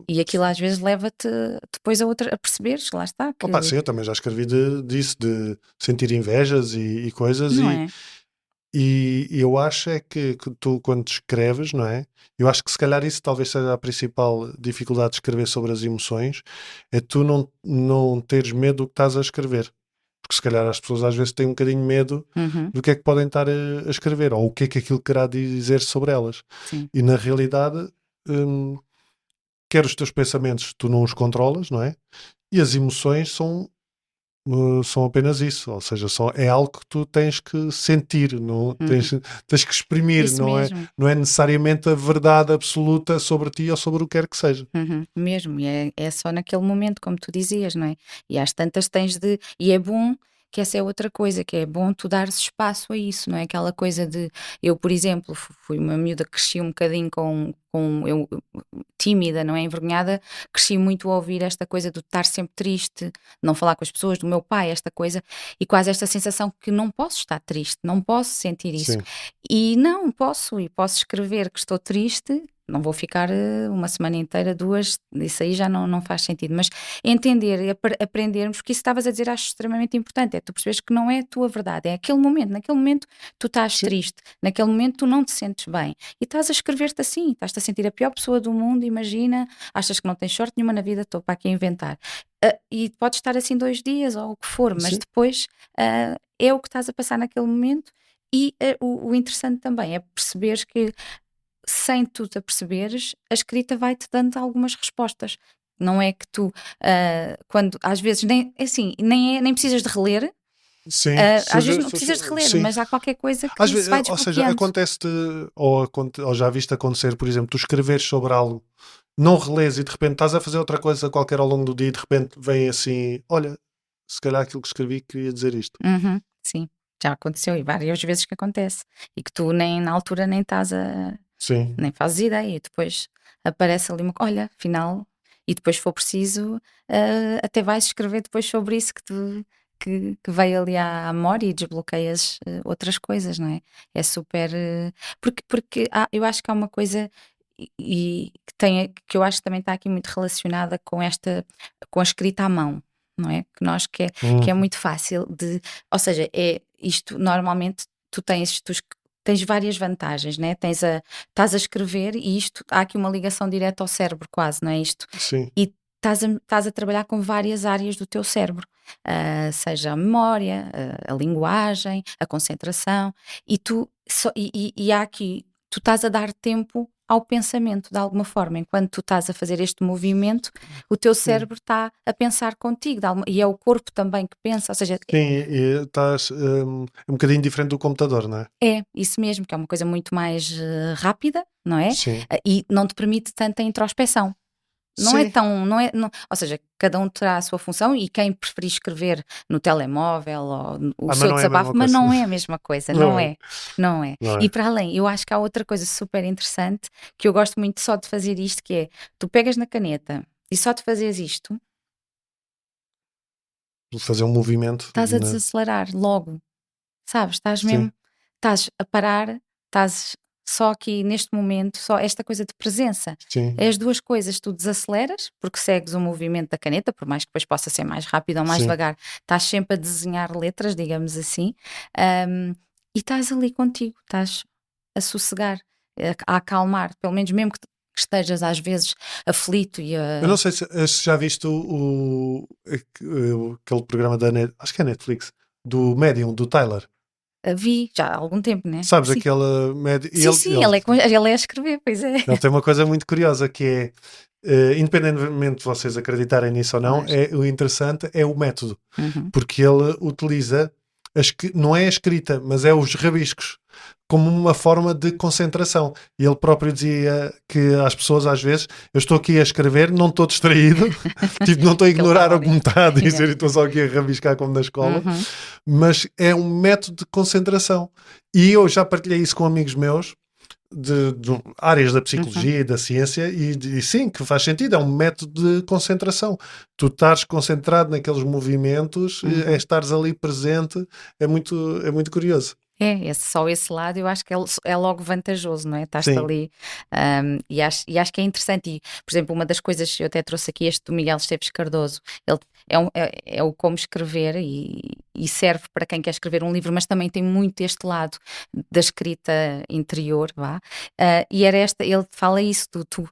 E aquilo às vezes leva-te depois a perceberes, lá está. Sim, eu também já escrevi disso, de sentir invejas e coisas. Não é? E eu acho é que tu, quando escreves, não é? Eu acho que se calhar isso talvez seja a principal dificuldade de escrever sobre as emoções, é tu não teres medo do que estás a escrever. Porque se calhar as pessoas às vezes têm um bocadinho medo do que é que podem estar a escrever, ou o que é que aquilo querá dizer sobre elas. Sim. E na realidade, quer os teus pensamentos tu não os controlas, não é? E as emoções são apenas isso, ou seja, é algo que tu tens que sentir, não, tens que exprimir, Isso não é necessariamente a verdade absoluta sobre ti ou sobre o que quer que seja. Mesmo, e é só naquele momento, como tu dizias, não é? E às tantas e é bom que essa é outra coisa, que é bom tu dares espaço a isso, não é? Aquela coisa de, eu, por exemplo, fui uma miúda que cresci um bocadinho eu, tímida, não é? Envergonhada, cresci muito a ouvir esta coisa de estar sempre triste, não falar com as pessoas, do meu pai, esta coisa, e quase esta sensação que não posso estar triste, não posso sentir isso. Sim. E não posso escrever que estou triste, não vou ficar uma semana inteira, 2, isso aí já não faz sentido, mas entender e aprendermos, porque isso estavas a dizer, acho extremamente importante, é tu perceberes que não é a tua verdade, é aquele momento, naquele momento tu estás Sim. triste, naquele momento tu não te sentes bem, e estás a escrever-te assim, estás-te a sentir a pior pessoa do mundo, imagina, achas que não tens sorte nenhuma na vida, estou para aqui a inventar. E podes estar assim 2 dias ou o que for, mas Sim. depois é o que estás a passar naquele momento. E o interessante também é perceberes que, sem tu te aperceberes, a escrita vai-te dando algumas respostas. Não é que tu, quando às vezes, nem, assim, nem precisas de reler, Sim, às vezes não precisas de reler, sim. mas há qualquer coisa que Às se vezes, vai ou seja, desbloqueando. acontece-te, ou já viste acontecer, por exemplo, tu escreveres sobre algo, não relês e de repente estás a fazer outra coisa qualquer ao longo do dia e de repente vem assim, olha, se calhar aquilo que escrevi queria dizer isto. Uhum, sim, já aconteceu e várias vezes que acontece. E que tu nem na altura nem estás Sim, nem fazes ideia, e depois aparece ali olha, afinal, e depois se for preciso, até vais escrever depois sobre isso que veio ali à memória e desbloqueias outras coisas, não é? É super. Porque eu acho que há uma coisa que eu acho que também está aqui muito relacionada com a escrita à mão. Não é? Que é muito fácil de, ou seja, isto normalmente tu tens várias vantagens, né? Estás a escrever e isto, há aqui uma ligação direta ao cérebro quase, não é isto? sim, E estás a trabalhar com várias áreas do teu cérebro, seja a memória, a linguagem, a concentração, e há aqui, tu estás a dar tempo ao pensamento de alguma forma, enquanto tu estás a fazer este movimento, o teu cérebro está a pensar contigo, e é o corpo também que pensa, ou seja, sim, e estás um bocadinho diferente do computador, não é? é isso mesmo, que é uma coisa muito mais rápida, não é? Sim, E não te permite tanta introspeção. Não é sim. tão, não é, ou seja, cada um terá a sua função e quem preferir escrever no telemóvel ou o Mas seu não é a desabafo, mesma mas coisa. não é a mesma coisa, Não não é, é, não é. não E é. para além, eu acho que há outra coisa super interessante que eu gosto muito só de fazer isto, que é, tu pegas na caneta e só de fazeres isto, Fazer um movimento, estás a né? desacelerar logo, sabes? Sim, Estás a parar, estás só aqui neste momento, só esta coisa de presença. É sim, as duas coisas, tu desaceleras, porque segues o movimento da caneta, por mais que depois possa ser mais rápido ou mais sim. devagar, estás sempre a desenhar letras, digamos assim, e estás ali contigo, estás a sossegar, a acalmar, pelo menos mesmo que estejas às vezes aflito e Eu não sei se já viste aquele programa acho que é Netflix, do Medium, do Tyler. a vi já há algum tempo, né? Sabes, Sim, aquele Medium. sim, sim, ele é a escrever, pois é. Ele tem uma coisa muito curiosa que é, independentemente de vocês acreditarem nisso ou não, Claro. o interessante é o método. Uhum. Porque ele utiliza, não é a escrita, mas é os rabiscos, como uma forma de concentração. E ele próprio dizia que às pessoas, às vezes, eu estou aqui a escrever, não estou distraído, tipo, não estou a Que ele ignorar estava o que ali. me está a dizer Yeah. e estou só aqui a rabiscar como na escola, Uhum. mas é um método de concentração. E eu já partilhei isso com amigos meus, de áreas da Uhum. psicologia e da ciência, e sim, que faz sentido, é um método de concentração. Tu estares concentrado naqueles movimentos, é Uhum. estares ali presente, é muito curioso. Só esse lado eu acho que é logo vantajoso, não é? Estás-te Sim, ali, e acho que é interessante. E, por exemplo, uma das coisas, eu até trouxe aqui este do Miguel Esteves Cardoso, ele é o como escrever e serve para quem quer escrever um livro, mas também tem muito este lado da escrita interior, vá. E ele fala isso, tu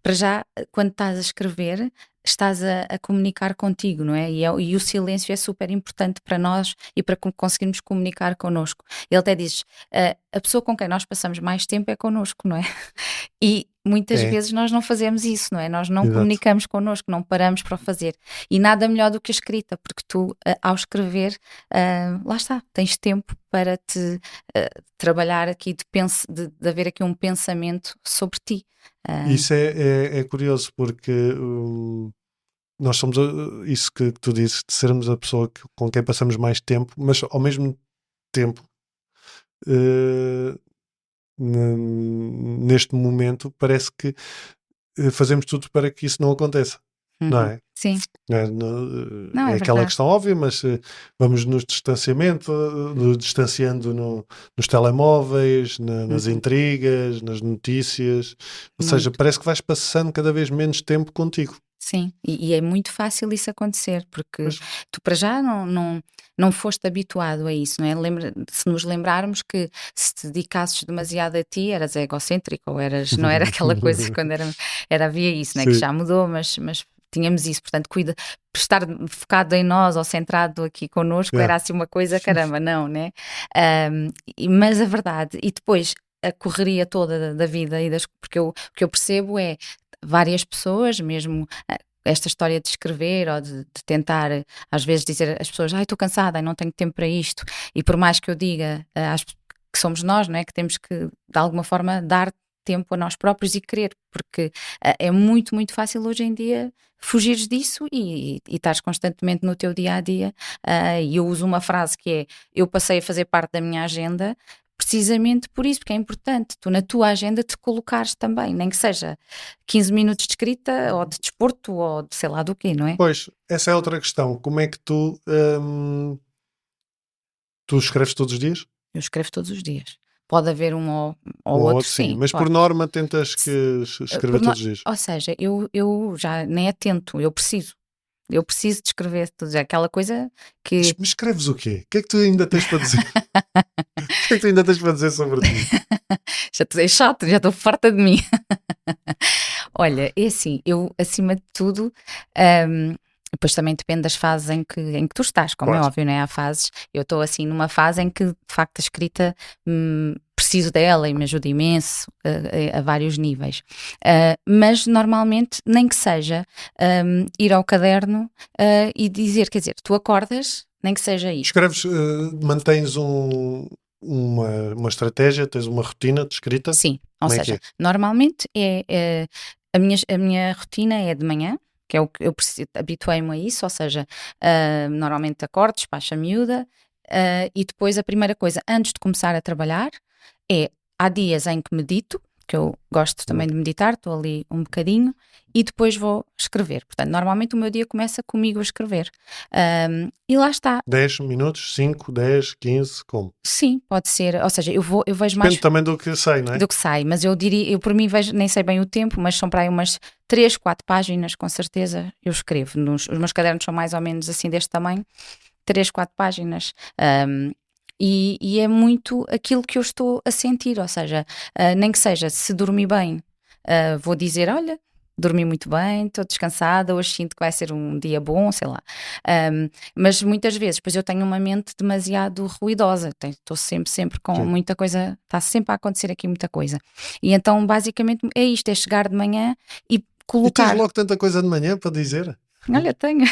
para já, quando estás a escrever, estás a comunicar contigo, não é? E o silêncio é super importante para nós e para conseguirmos comunicar connosco. Ele até diz, a pessoa com quem nós passamos mais tempo é connosco, não é? E muitas é, vezes nós não fazemos isso, não é? Nós não exato. comunicamos connosco, não paramos para o fazer. E nada melhor do que a escrita, porque tu, ao escrever, lá está, tens tempo para te trabalhar aqui, de haver aqui um pensamento sobre ti. Ah, Isso é curioso porque nós somos isso que tu dizes, de sermos a pessoa com quem passamos mais tempo, mas ao mesmo tempo, neste momento, parece que fazemos tudo para que isso não aconteça, não é? Sim. É aquela questão óbvia, mas vamos nos distanciando nos telemóveis, nas intrigas, nas notícias, ou seja, parece que vais passando cada vez menos tempo contigo. Sim, e é muito fácil isso acontecer, porque tu para já não foste habituado a isso, não é? Se nos lembrarmos que se te dedicasses demasiado a ti, eras egocêntrico, ou não era aquela coisa quando havia isso, não é? Que já mudou, mas tínhamos isso, portanto, estar focado em nós ou centrado aqui connosco era assim uma coisa, caramba, não, né? Mas a verdade, e depois a correria toda da vida, porque o que eu percebo é várias pessoas, mesmo esta história de escrever ou de tentar às vezes dizer às pessoas, estou cansada e não tenho tempo para isto, e por mais que eu diga que somos nós, não é? Que temos que de alguma forma dar tempo a nós próprios e querer, porque é muito, muito fácil hoje em dia fugires disso e estares constantemente no teu dia-a-dia, e eu uso uma frase que é, eu passei a fazer parte da minha agenda precisamente por isso, porque é importante tu na tua agenda te colocares também, nem que seja 15 minutos de escrita ou de desporto ou de sei lá do quê, não é? Pois, essa é outra questão, como é que tu escreves todos os dias? Eu escrevo todos os dias. Pode haver um ou outro, sim. Mas pode. Por norma tentas que escrever todos os dias? Ou seja, eu já nem é tento, eu preciso de escrever tudo, aquela coisa que... Mas escreves o quê? O que é que tu ainda tens para dizer? O que é que tu ainda tens para dizer sobre ti? Já estou chato, já estou farta de mim. Olha, é assim, eu acima de tudo... depois também depende das fases em que tu estás, como é óbvio, não é? Há fases, eu estou assim numa fase em que de facto a escrita preciso dela e me ajuda imenso a vários níveis, mas normalmente nem que seja ir ao caderno e dizer, quer dizer, tu acordas, nem que seja isso. Escreves, mantens uma estratégia, tens uma rotina de escrita? Sim, ou seja, normalmente a minha rotina é de manhã, que é o que eu habituei-me a isso, ou seja, normalmente acordo, despacho a miúda, e depois a primeira coisa, antes de começar a trabalhar, há dias em que medito, que eu gosto também de meditar, estou ali um bocadinho, e depois vou escrever. Portanto, normalmente o meu dia começa comigo a escrever. E lá está. 10 minutos, 5, 10, 15, como? Sim, pode ser. Ou seja, eu vejo mais... Depende também do que sai, não é? Do que sai, mas eu diria, eu por mim vejo, nem sei bem o tempo, mas são para aí umas 3, 4 páginas, com certeza, eu escrevo. Os meus cadernos são mais ou menos assim deste tamanho, 3, 4 páginas. E é muito aquilo que eu estou a sentir, ou seja, nem que seja, se dormi bem, vou dizer, olha, dormi muito bem, estou descansada, hoje sinto que vai ser um dia bom, sei lá. Mas muitas vezes, pois eu tenho uma mente demasiado ruidosa, estou sempre com muita coisa, está sempre a acontecer aqui muita coisa. E então, basicamente, é isto, é chegar de manhã e colocar... E tens logo tanta coisa de manhã para dizer? Olha, tenho.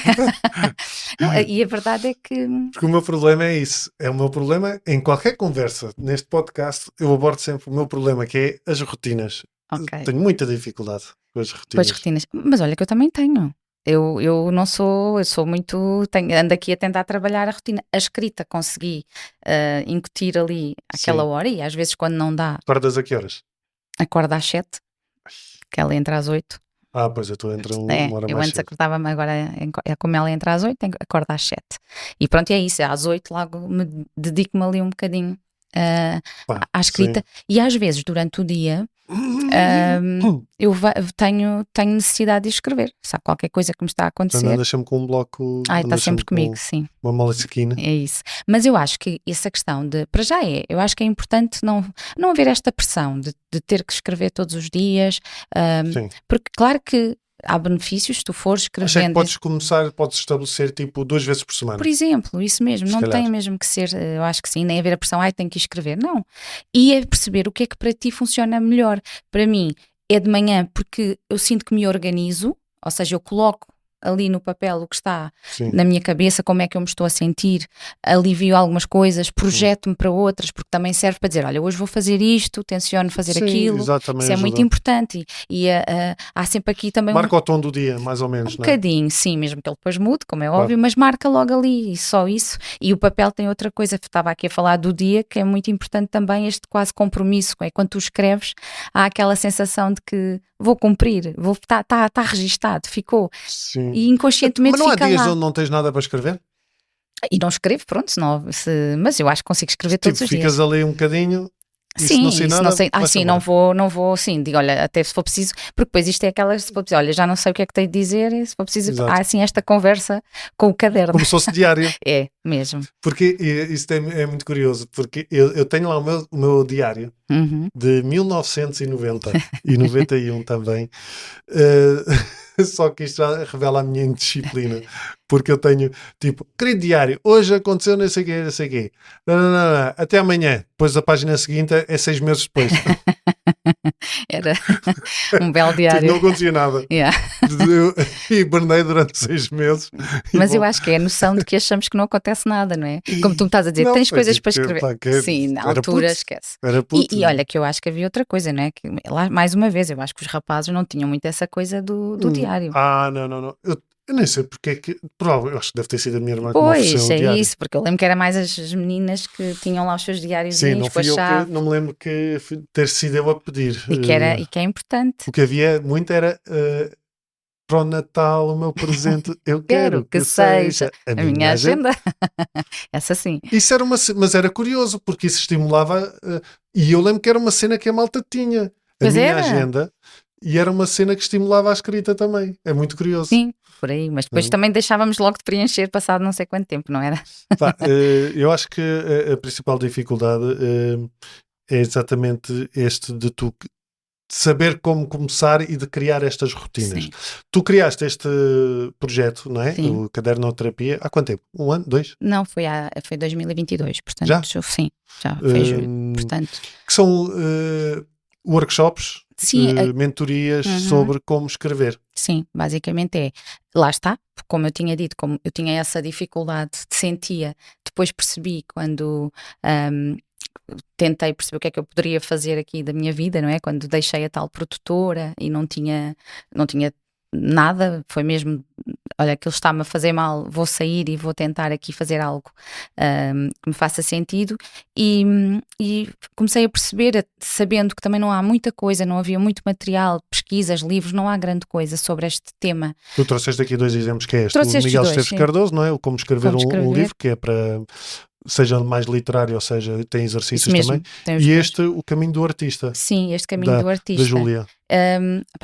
Não, e a verdade é que... Porque o meu problema é isso. É o meu problema em qualquer conversa. Neste podcast eu abordo sempre o meu problema, que é as rotinas. Okay. Tenho muita dificuldade com as rotinas. Mas olha que eu também tenho. Eu não sou... Eu sou muito... ando aqui a tentar trabalhar a rotina. A escrita consegui incutir ali aquela hora e às vezes quando não dá... Acordas a que horas? Acordo às 7. Que ela entra às 8. Pois eu estou entre uma hora eu mais antes cedo. acordava-me, agora como ela entra às 8, acordo às 7. E pronto, é isso, às 8 logo dedico-me ali um bocadinho à escrita. Sim. E às vezes, durante o dia, eu tenho necessidade de escrever. Se há qualquer coisa que me está a acontecer... Então deixa-me com um bloco... está sempre comigo, sim. Uma molesquina. É isso. Mas eu acho que essa questão de... Para já eu acho que é importante não haver esta pressão de ter que escrever todos os dias. Porque claro que há benefícios, se tu fores escrevendo... Achei que podes estabelecer tipo 2 vezes por semana. Por exemplo, isso mesmo, não tem mesmo que ser, eu acho que sim, nem haver a pressão, tenho que escrever, não. E é perceber o que é que para ti funciona melhor. Para mim é de manhã porque eu sinto que me organizo, ou seja, eu coloco ali no papel o que está Sim. na minha cabeça, como é que eu me estou a sentir, alivio algumas coisas, projeto-me para outras, porque também serve para dizer, olha, hoje vou fazer isto, tenciono fazer Sim, aquilo. exatamente, Isso é muito importante. E há sempre aqui também marca o tom do dia, mais ou menos, um não é? bocadinho, sim, mesmo que ele depois mude, como é Claro. óbvio, mas marca logo ali, e só isso. E o papel tem outra coisa, estava aqui a falar do dia, que é muito importante também, este quase compromisso, é quando tu escreves, há aquela sensação de que vou cumprir, está registado, ficou. Sim. E inconscientemente Mas não há fica dias lá. onde não tens nada para escrever? E não escrevo, pronto, mas eu acho que consigo escrever todos os ficas dias. ali um bocadinho... Sim, não sei isso nada, não sei. vai-se Sim, embora. não vou, sim, digo, olha, até se for preciso, porque depois isto é aquela, se for preciso, olha, já não sei o que é que tenho de dizer, e se for preciso, Exato. há assim esta conversa com o caderno. Como se fosse diário. É, mesmo. Porque isso é muito curioso, porque eu tenho lá o meu diário Uhum. de 1990 e 91 também. Só que isto já revela a minha indisciplina, porque eu tenho tipo, querido diário, hoje aconteceu não sei o quê, não sei o quê. Não, até amanhã. Depois a página seguinte é 6 meses depois. Era um belo Tipo, diário. não acontecia nada. Yeah. Eu hibernei durante 6 meses. Mas eu acho que é a noção de que achamos que não acontece nada, não é? Como tu me estás a dizer, Não, tens foi coisas tipo para que, escrever. pá, que Sim, na era altura, puto. esquece. Era puto. E olha que eu acho que havia outra coisa, não é? Que, lá, mais uma vez, eu acho que os rapazes não tinham muito essa coisa do diário. Não. Eu nem sei porque é que. Provavelmente, eu acho que deve ter sido a minha irmã que me Pois, ofereceu o é diário. isso, porque eu lembro que era mais as meninas que tinham lá os seus diários Sim, não com a fui eu chave. que. Não me lembro que ter sido eu a pedir. E que é importante. O que havia muito era. Para o Natal, o meu presente, eu quero que seja a minha agenda. Essa sim. Isso era mas era curioso, porque isso estimulava. E eu lembro que era uma cena que a malta tinha. A Pois minha era. agenda. E era uma cena que estimulava a escrita também. É muito curioso. Sim, por aí. Mas depois também deixávamos logo de preencher passado não sei quanto tempo, não era? Pá, eu acho que a principal dificuldade é exatamente este de tu saber como começar e de criar estas rotinas. Sim. Tu criaste este projeto, não é? Sim. O Cadernoterapia. Há quanto tempo? 1 ano? 2? Não, foi 2022, portanto, Já? sim, já foi julho, portanto. Que são workshops, Sim, mentorias sobre como escrever. sim, basicamente é, lá está, como eu tinha dito, como eu tinha essa dificuldade, sentia, depois percebi quando tentei perceber o que é que eu poderia fazer aqui da minha vida, não é? Quando deixei a tal produtora e não tinha nada, foi mesmo, olha, aquilo está-me a fazer mal, vou sair e vou tentar aqui fazer algo que me faça sentido e comecei a perceber, sabendo que também não há muita coisa, não havia muito material, pesquisas, livros, não há grande coisa sobre este tema. Tu trouxeste aqui 2 exemplos, que é este, Trouxe o estes Miguel dois, Esteves sim. Cardoso, não é? O Como Escrever, Como Escrever. um livro, que é para, seja mais literário, ou seja, tem exercícios Isso mesmo, também. tem os E dois. este, O Caminho do Artista. Sim, este Caminho do Artista. Da Júlia.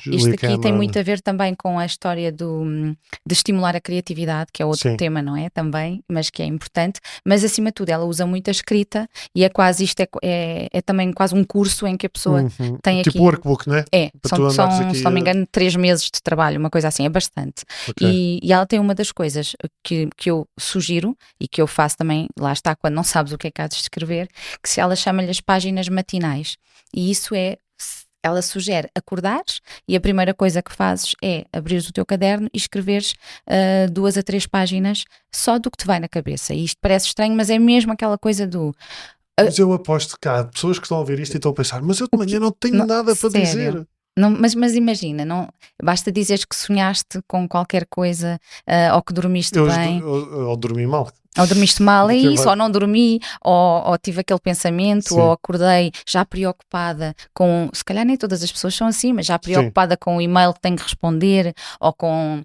Isto aqui tem muito a ver também com a história de estimular a criatividade, que é outro Sim. tema, não é? Também, mas que é importante. Mas acima de tudo, ela usa muito a escrita e é quase isto, é também quase um curso em que a pessoa tem tipo aqui. workbook, não é? São, se não me engano, 3 meses de trabalho, uma coisa assim, é bastante. Okay. E ela tem uma das coisas que eu sugiro e que eu faço também, lá está, quando não sabes o que é que há de escrever, que se ela chama-lhe as páginas matinais. E isso é. Ela sugere acordares e a primeira coisa que fazes é abrires o teu caderno e escreveres 2 a 3 páginas só do que te vai na cabeça. E isto parece estranho, mas é mesmo aquela coisa do... Mas eu aposto que há pessoas que estão a ouvir isto e estão a pensar, mas eu de manhã não tenho nada para dizer. Não, mas imagina, não, basta dizeres que sonhaste com qualquer coisa ou que dormiste bem. Ou dormi mal. Ou dormiste mal, é isso, ou não dormi, ou tive aquele pensamento, ou acordei já preocupada com, se calhar nem todas as pessoas são assim, mas já preocupada com o e-mail que tenho que responder, ou com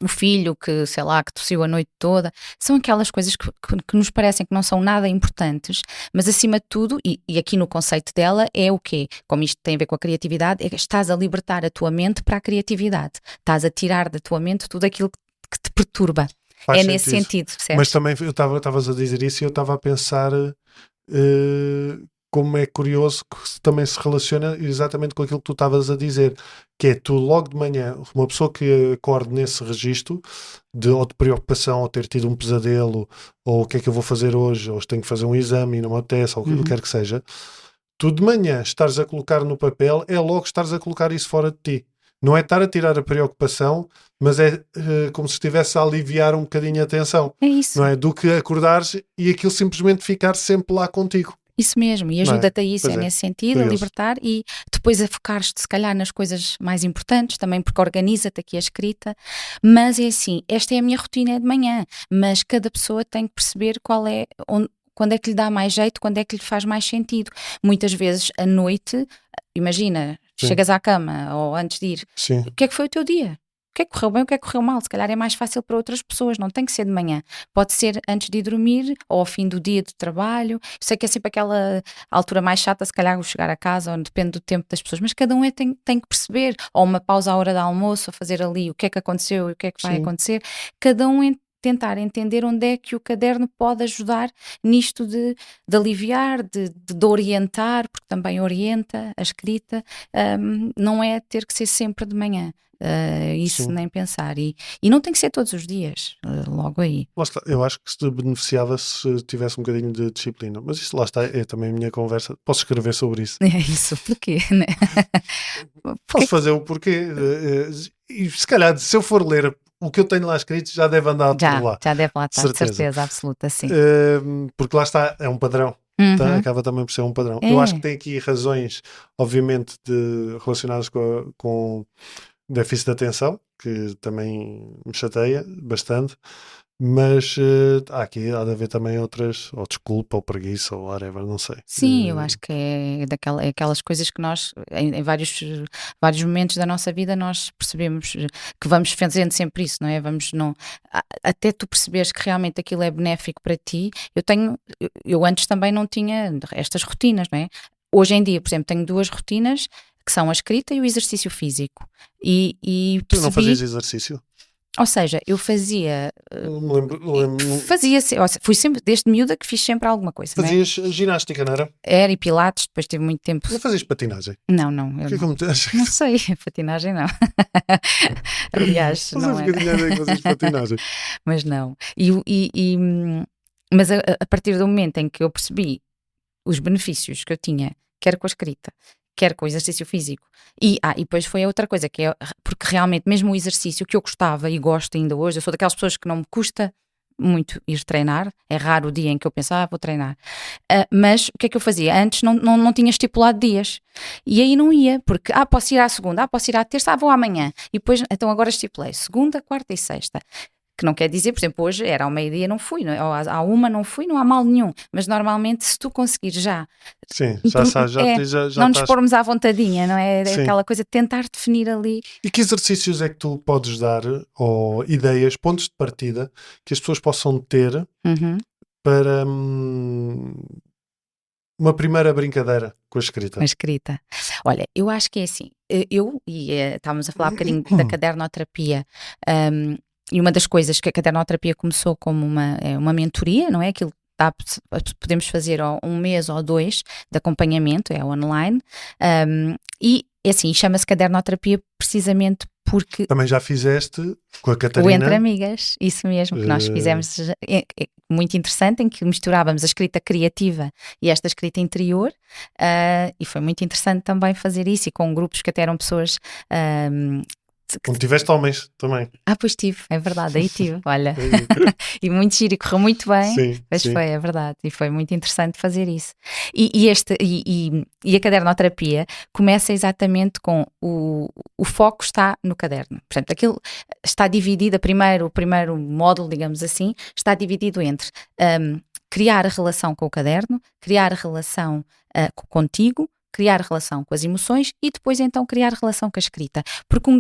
o filho que, sei lá, que tossiu a noite toda. São aquelas coisas que nos parecem que não são nada importantes, mas acima de tudo, e aqui no conceito dela, é o quê? Como isto tem a ver com a criatividade, é que estás a libertar a tua mente para a criatividade. Estás a tirar da tua mente tudo aquilo que te perturba. Faz sentido. Nesse sentido, certo? Mas também estavas a dizer isso e eu estava a pensar como é curioso que também se relaciona exatamente com aquilo que tu estavas a dizer, que é tu logo de manhã, uma pessoa que acorde nesse registro ou de preocupação, ou ter tido um pesadelo, ou o que é que eu vou fazer hoje, ou tenho que fazer um exame e não me apetece, ou o que quer que seja, tu de manhã estares a colocar no papel, é logo estares a colocar isso fora de ti. não é estar a tirar a preocupação, mas é como se estivesse a aliviar um bocadinho a tensão. É isso. Não é? Do que acordares e aquilo simplesmente ficar sempre lá contigo. Isso mesmo, e ajuda-te a isso, Pois é. nesse sentido, a libertar e depois a focar-te se calhar nas coisas mais importantes, também porque organiza-te aqui a escrita, mas é assim, esta é a minha rotina de manhã, mas cada pessoa tem que perceber quando é que lhe dá mais jeito, quando é que lhe faz mais sentido. Muitas vezes à noite, imagina, Sim. chegas à cama ou antes de ir, Sim. o que é que foi o teu dia? O que é que correu bem, o que é que correu mal? Se calhar é mais fácil para outras pessoas, não tem que ser de manhã. Pode ser antes de ir dormir ou ao fim do dia de trabalho. Eu sei que é sempre aquela altura mais chata, se calhar, chegar a casa, ou depende do tempo das pessoas, mas cada um tem que perceber. Ou uma pausa à hora do almoço, ou fazer ali o que é que aconteceu e o que é que vai acontecer. Cada um tentar entender onde é que o caderno pode ajudar nisto de aliviar, de orientar, porque também orienta a escrita. Não é ter que ser sempre de manhã. Isso Sim. nem pensar, e não tem que ser todos os dias, logo aí. Lá está. Eu acho que se beneficiava se tivesse um bocadinho de disciplina, mas isso lá está, é também a minha conversa. Posso escrever sobre isso? É isso, porquê? Né? Posso fazer o porquê, e se calhar se eu for ler o que eu tenho lá escrito já deve andar por lá. Já deve lá estar, de certeza absoluta, sim. Porque lá está, é um padrão. Tá? Acaba também por ser um padrão. Eu acho que tem aqui razões, obviamente, relacionadas com déficit de atenção, que também me chateia bastante, mas há de haver também ou desculpa, ou preguiça, ou whatever, não sei. Sim, eu acho que é aquelas coisas que nós, em vários momentos da nossa vida, nós percebemos que vamos fazendo sempre isso, não é? Até tu perceberes que realmente aquilo é benéfico para ti. Eu antes também não tinha estas rotinas, não é? Hoje em dia, por exemplo, tenho 2 rotinas, que são a escrita e o exercício físico. E tu não fazias exercício? Ou seja, eu fazia. Fazia, fui sempre, desde miúda, que fiz sempre alguma coisa. Fazias, não é? Ginástica, não era? Era, e pilates, depois tive muito tempo. Não fazias patinagem? Não. Não sei, patinagem não. Aliás, não é. Que fazias patinagem. Mas não. Mas a partir do momento em que eu percebi os benefícios que eu tinha, quer com a escrita, quer com o exercício físico, e depois foi a outra coisa, que é porque realmente mesmo o exercício que eu gostava e gosto ainda hoje, eu sou daquelas pessoas que não me custa muito ir treinar, é raro o dia em que eu pensava, vou treinar, mas o que é que eu fazia? Antes não tinha estipulado dias, e aí não ia, porque posso ir à segunda, posso ir à terça, vou amanhã, e depois, então agora estipulei segunda, quarta e sexta. Que não quer dizer, por exemplo, hoje era ao meio-dia não fui, ou à 1 não fui, não há mal nenhum, mas normalmente se tu conseguires já... Sim, já não nos pormos à vontadinha, não é? Sim. Aquela coisa de tentar definir ali. E que exercícios é que tu podes dar, ou ideias, pontos de partida, que as pessoas possam ter para uma primeira brincadeira com a escrita? Com a escrita. Olha, eu acho que é assim, estávamos a falar um bocadinho da cadernoterapia, e uma das coisas que a cadernoterapia começou como uma mentoria, não é? Aquilo podemos fazer 1 mês ou 2 de acompanhamento, é online, e assim, chama-se cadernoterapia precisamente porque... Também já fizeste com a Catarina. O Entre Amigas, isso mesmo, que nós fizemos, muito interessante, em que misturávamos a escrita criativa e esta escrita interior, e foi muito interessante também fazer isso, e com grupos que até eram pessoas... Onde tiveste homens também. Pois tive, é verdade, aí tive, olha. E muito giro, e correu muito bem. Sim, pois sim. Foi, é verdade, e foi muito interessante fazer isso. E a cadernoterapia começa exatamente com o foco está no caderno. Portanto, aquilo está dividido, o primeiro módulo, digamos assim, está dividido entre criar a relação com o caderno, criar a relação contigo, criar relação com as emoções e depois então criar relação com a escrita. Porque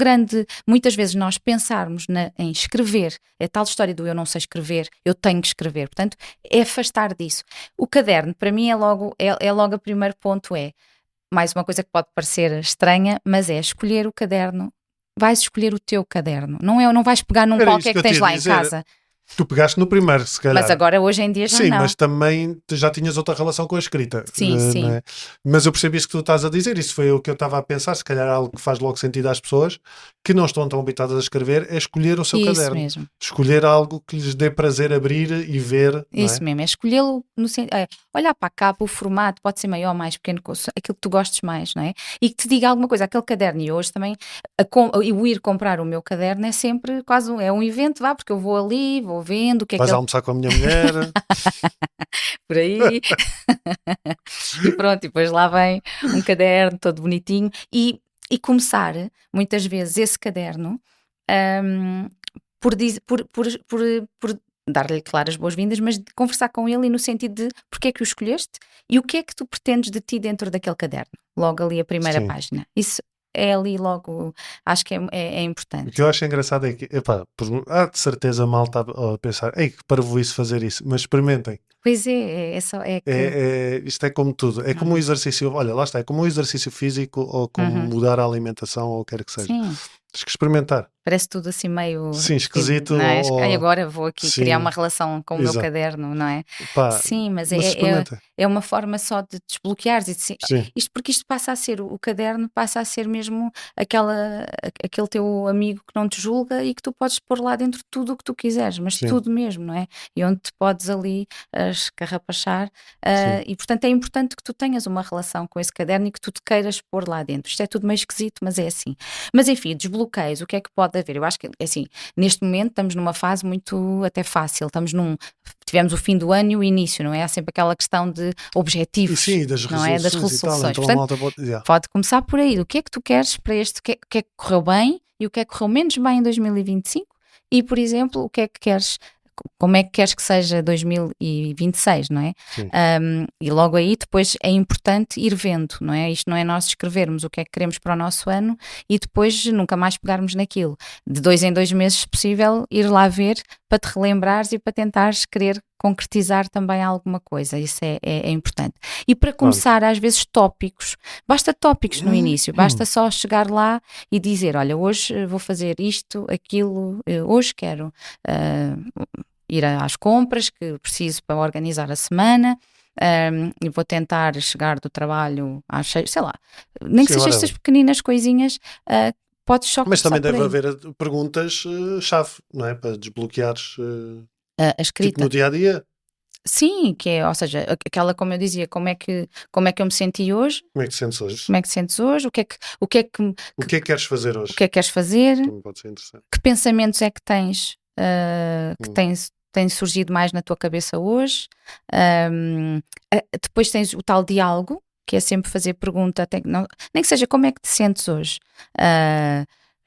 muitas vezes nós pensarmos em escrever, é tal história do eu não sei escrever, eu tenho que escrever, portanto é afastar disso. O caderno para mim é logo o primeiro ponto, mais uma coisa que pode parecer estranha, mas é escolher o caderno, vais escolher o teu caderno, não vais pegar num qualquer que tens lá em casa. Tu pegaste no primeiro, se calhar. Mas agora, hoje em dia, já sim, não. mas também já tinhas outra relação com a escrita. Sim, sim. Não é? Mas eu percebi isso que tu estás a dizer, isso foi o que eu estava a pensar, se calhar algo que faz logo sentido às pessoas que não estão tão habituadas a escrever, é escolher o seu Isso caderno. mesmo. Escolher algo que lhes dê prazer abrir e ver. Isso mesmo, é escolhê-lo, olhar para a capa, o formato, pode ser maior ou mais pequeno, aquilo que tu gostes mais, não é? E que te diga alguma coisa, aquele caderno, e hoje também, eu ir comprar o meu caderno é sempre quase um evento, porque eu vou ali, vou vendo o que é Vais que almoçar com a minha mulher. por aí, e pronto, e depois lá vem um caderno todo bonitinho, e começar, muitas vezes, esse caderno, por dar-lhe, claro, as boas-vindas, mas de conversar com ele e no sentido de porque é que o escolheste e o que é que tu pretendes de ti dentro daquele caderno. Logo ali a primeira página. Isso é ali logo, acho que é importante. O que eu acho engraçado é que, há de certeza malta a pensar, ei, que parvoíce fazer isso, mas experimentem. Pois é só que... Isto é como tudo, é como um exercício, olha, lá está, é como um exercício físico ou como mudar a alimentação ou o que quer que seja. Sim. Tens que experimentar. Parece tudo assim meio... Sim, esquisito. Não é? Agora vou aqui criar uma relação com o meu Exato. caderno, não é? Sim, mas é uma forma só de desbloqueares. Porque isto passa a ser, o caderno passa a ser mesmo aquele teu amigo que não te julga e que tu podes pôr lá dentro tudo o que tu quiseres, mas tudo mesmo, não é? E onde te podes ali escarrapachar. E portanto é importante que tu tenhas uma relação com esse caderno e que tu te queiras pôr lá dentro. Isto é tudo meio esquisito, mas é assim. Mas enfim, desbloqueios, o que é que pode haver? Eu acho que, assim, neste momento estamos numa fase muito até fácil, tivemos o fim do ano e o início, não é? Há sempre aquela questão de objetivos, das não é? Das resoluções. Então, portanto, pode começar por aí, o que é que tu queres para este, o que é que correu bem e o que é que correu menos bem em 2025 e, por exemplo, o que é que queres... Como é que queres que seja 2026, não é? E logo aí depois é importante ir vendo, não é? Isto não é nós escrevermos o que é que queremos para o nosso ano e depois nunca mais pegarmos naquilo. De 2 em 2 meses, se possível, ir lá ver para te relembrares e para tentares querer concretizar também alguma coisa. Isso é importante. E para começar, às vezes, tópicos. Basta tópicos no início. Basta só chegar lá e dizer, olha, hoje vou fazer isto, aquilo, hoje quero... ir às compras que preciso para organizar a semana e vou tentar chegar do trabalho às 6, sei lá, nem que sejam estas pequeninas coisinhas, podes só mas também deve haver perguntas-chave, não é? Para desbloqueares a escrita. Tipo no dia-a-dia. Sim, ou seja, aquela, como eu dizia, como é que eu me senti hoje? Como é que te sentes hoje? Como é que te sentes hoje? O que é que queres fazer hoje? O que é que queres fazer? Também pode ser interessante. Que pensamentos é que tens tem surgido mais na tua cabeça hoje? Depois tens o tal diálogo, que é sempre fazer pergunta, nem que seja como é que te sentes hoje?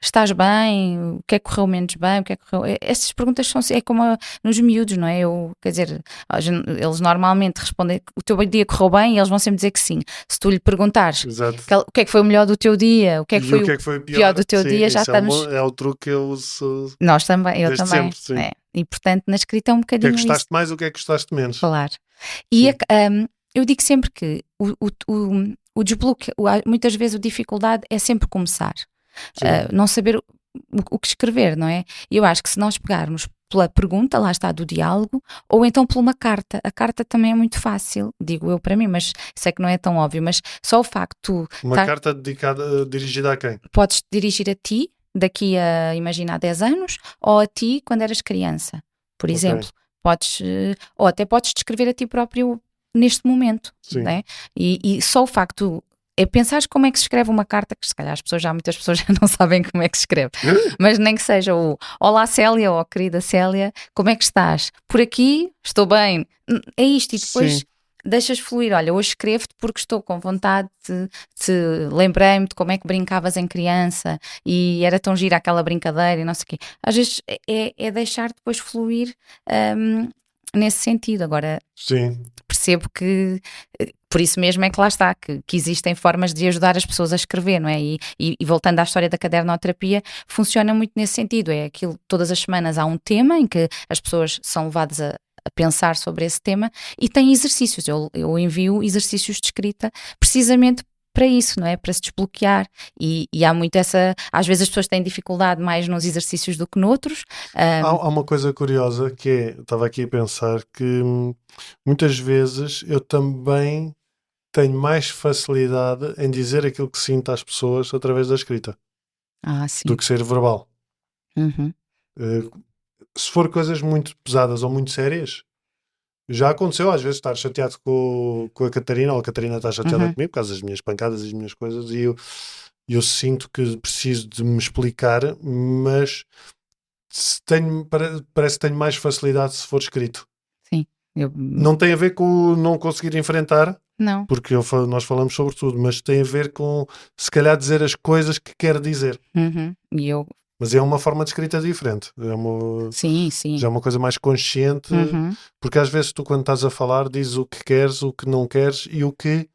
Estás bem? O que é que correu menos bem? O que é que correu... Essas perguntas é como nos miúdos, não é? Quer dizer, eles normalmente respondem o teu dia correu bem e eles vão sempre dizer que sim. Se tu lhe perguntares o que é que foi o melhor do teu dia, o que é que foi o pior do teu dia, já estamos... É o truque que eu uso. Nós também, eu também. Sempre, E portanto na escrita é um bocadinho o que é que gostaste mais, o que é que gostaste menos. Claro. E eu digo sempre que o desbloqueio, muitas vezes a dificuldade é sempre começar. Não saber o que escrever, não é? E eu acho que se nós pegarmos pela pergunta, lá está, do diálogo, ou então por uma carta. A carta também é muito fácil, digo eu para mim, mas sei que não é tão óbvio, mas só o facto... carta dirigida a quem? Podes dirigir a ti, daqui a, imagina, 10 anos, ou a ti quando eras criança, por exemplo. Ou até podes descrever a ti próprio neste momento, não é? E só o facto... é pensar como é que se escreve uma carta, que se calhar muitas pessoas já não sabem como é que se escreve, mas nem que seja o olá Célia, ou querida Célia, como é que estás? Por aqui, estou bem, é isto, e depois deixas fluir, olha, hoje escrevo-te porque estou com vontade lembrei-me de como é que brincavas em criança e era tão gira aquela brincadeira e não sei o quê. Às vezes é deixar depois fluir nesse sentido. Agora percebo que por isso mesmo é que lá está, que existem formas de ajudar as pessoas a escrever, não é? E voltando à história da cadernoterapia, funciona muito nesse sentido, é aquilo, todas as semanas há um tema em que as pessoas são levadas a pensar sobre esse tema e tem exercícios, eu envio exercícios de escrita precisamente para isso, não é? Para se desbloquear. E há muito às vezes as pessoas têm dificuldade mais nos exercícios do que noutros. Há uma coisa curiosa que estava aqui a pensar que muitas vezes eu também tenho mais facilidade em dizer aquilo que sinto às pessoas através da escrita Sim. do que ser verbal. Uhum. Se for coisas muito pesadas ou muito sérias, já aconteceu às vezes estar chateado com a Catarina, ou a Catarina está chateada comigo por causa das minhas pancadas e das minhas coisas, e eu sinto que preciso de me explicar, mas parece que tenho mais facilidade se for escrito. Sim. Não tem a ver com não conseguir enfrentar, Não. porque nós falamos sobre tudo, mas tem a ver com se calhar dizer as coisas que quer dizer. Mas é uma forma de escrita diferente. Sim. Já é uma coisa mais consciente, porque às vezes tu, quando estás a falar, dizes o que queres, o que não queres e o que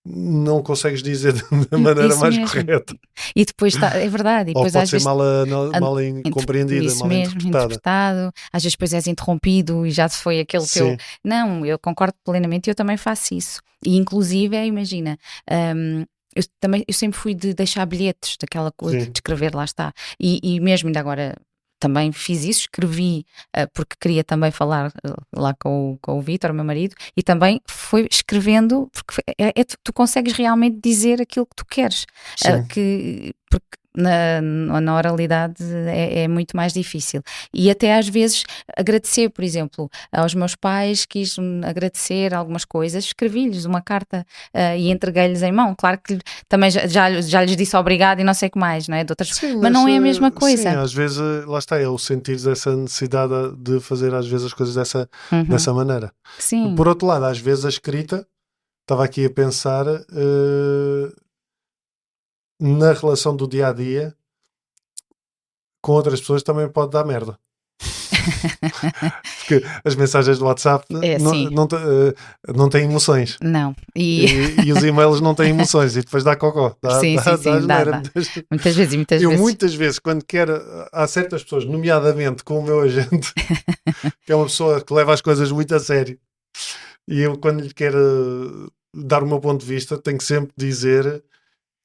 não consegues dizer da maneira Isso mais mesmo. correta. E depois é verdade. E Ou depois, pode às ser vezes, mal compreendida, isso mal mesmo, interpretado. Às vezes depois és interrompido e já foi aquele Sim. teu... Não, eu concordo plenamente e eu também faço isso. E inclusive, imagina... eu sempre fui de deixar bilhetes daquela coisa, de escrever, lá está. E mesmo ainda agora também fiz isso, escrevi porque queria também falar lá com o Vítor, meu marido, e também foi escrevendo, porque tu consegues realmente dizer aquilo que tu queres, porque na oralidade é muito mais difícil. E até às vezes agradecer, por exemplo, aos meus pais, quis agradecer algumas coisas, escrevi-lhes uma carta e entreguei-lhes em mão. Claro que também já lhes disse obrigado e não sei o que mais, não é? Mas não é a mesma coisa. Sim, às vezes, lá está, é o sentir essa necessidade de fazer às vezes as coisas dessa maneira. Sim. Por outro lado, às vezes a escrita, estava aqui a pensar na relação do dia a dia com outras pessoas também pode dar merda. Porque as mensagens do WhatsApp não têm emoções. Não. E os e-mails não têm emoções e depois dá cocó. Dá asneira. Muitas vezes. Muitas vezes, quando há certas pessoas, nomeadamente com o meu agente, que é uma pessoa que leva as coisas muito a sério, e eu, quando lhe quero dar o meu ponto de vista, tenho que sempre dizer: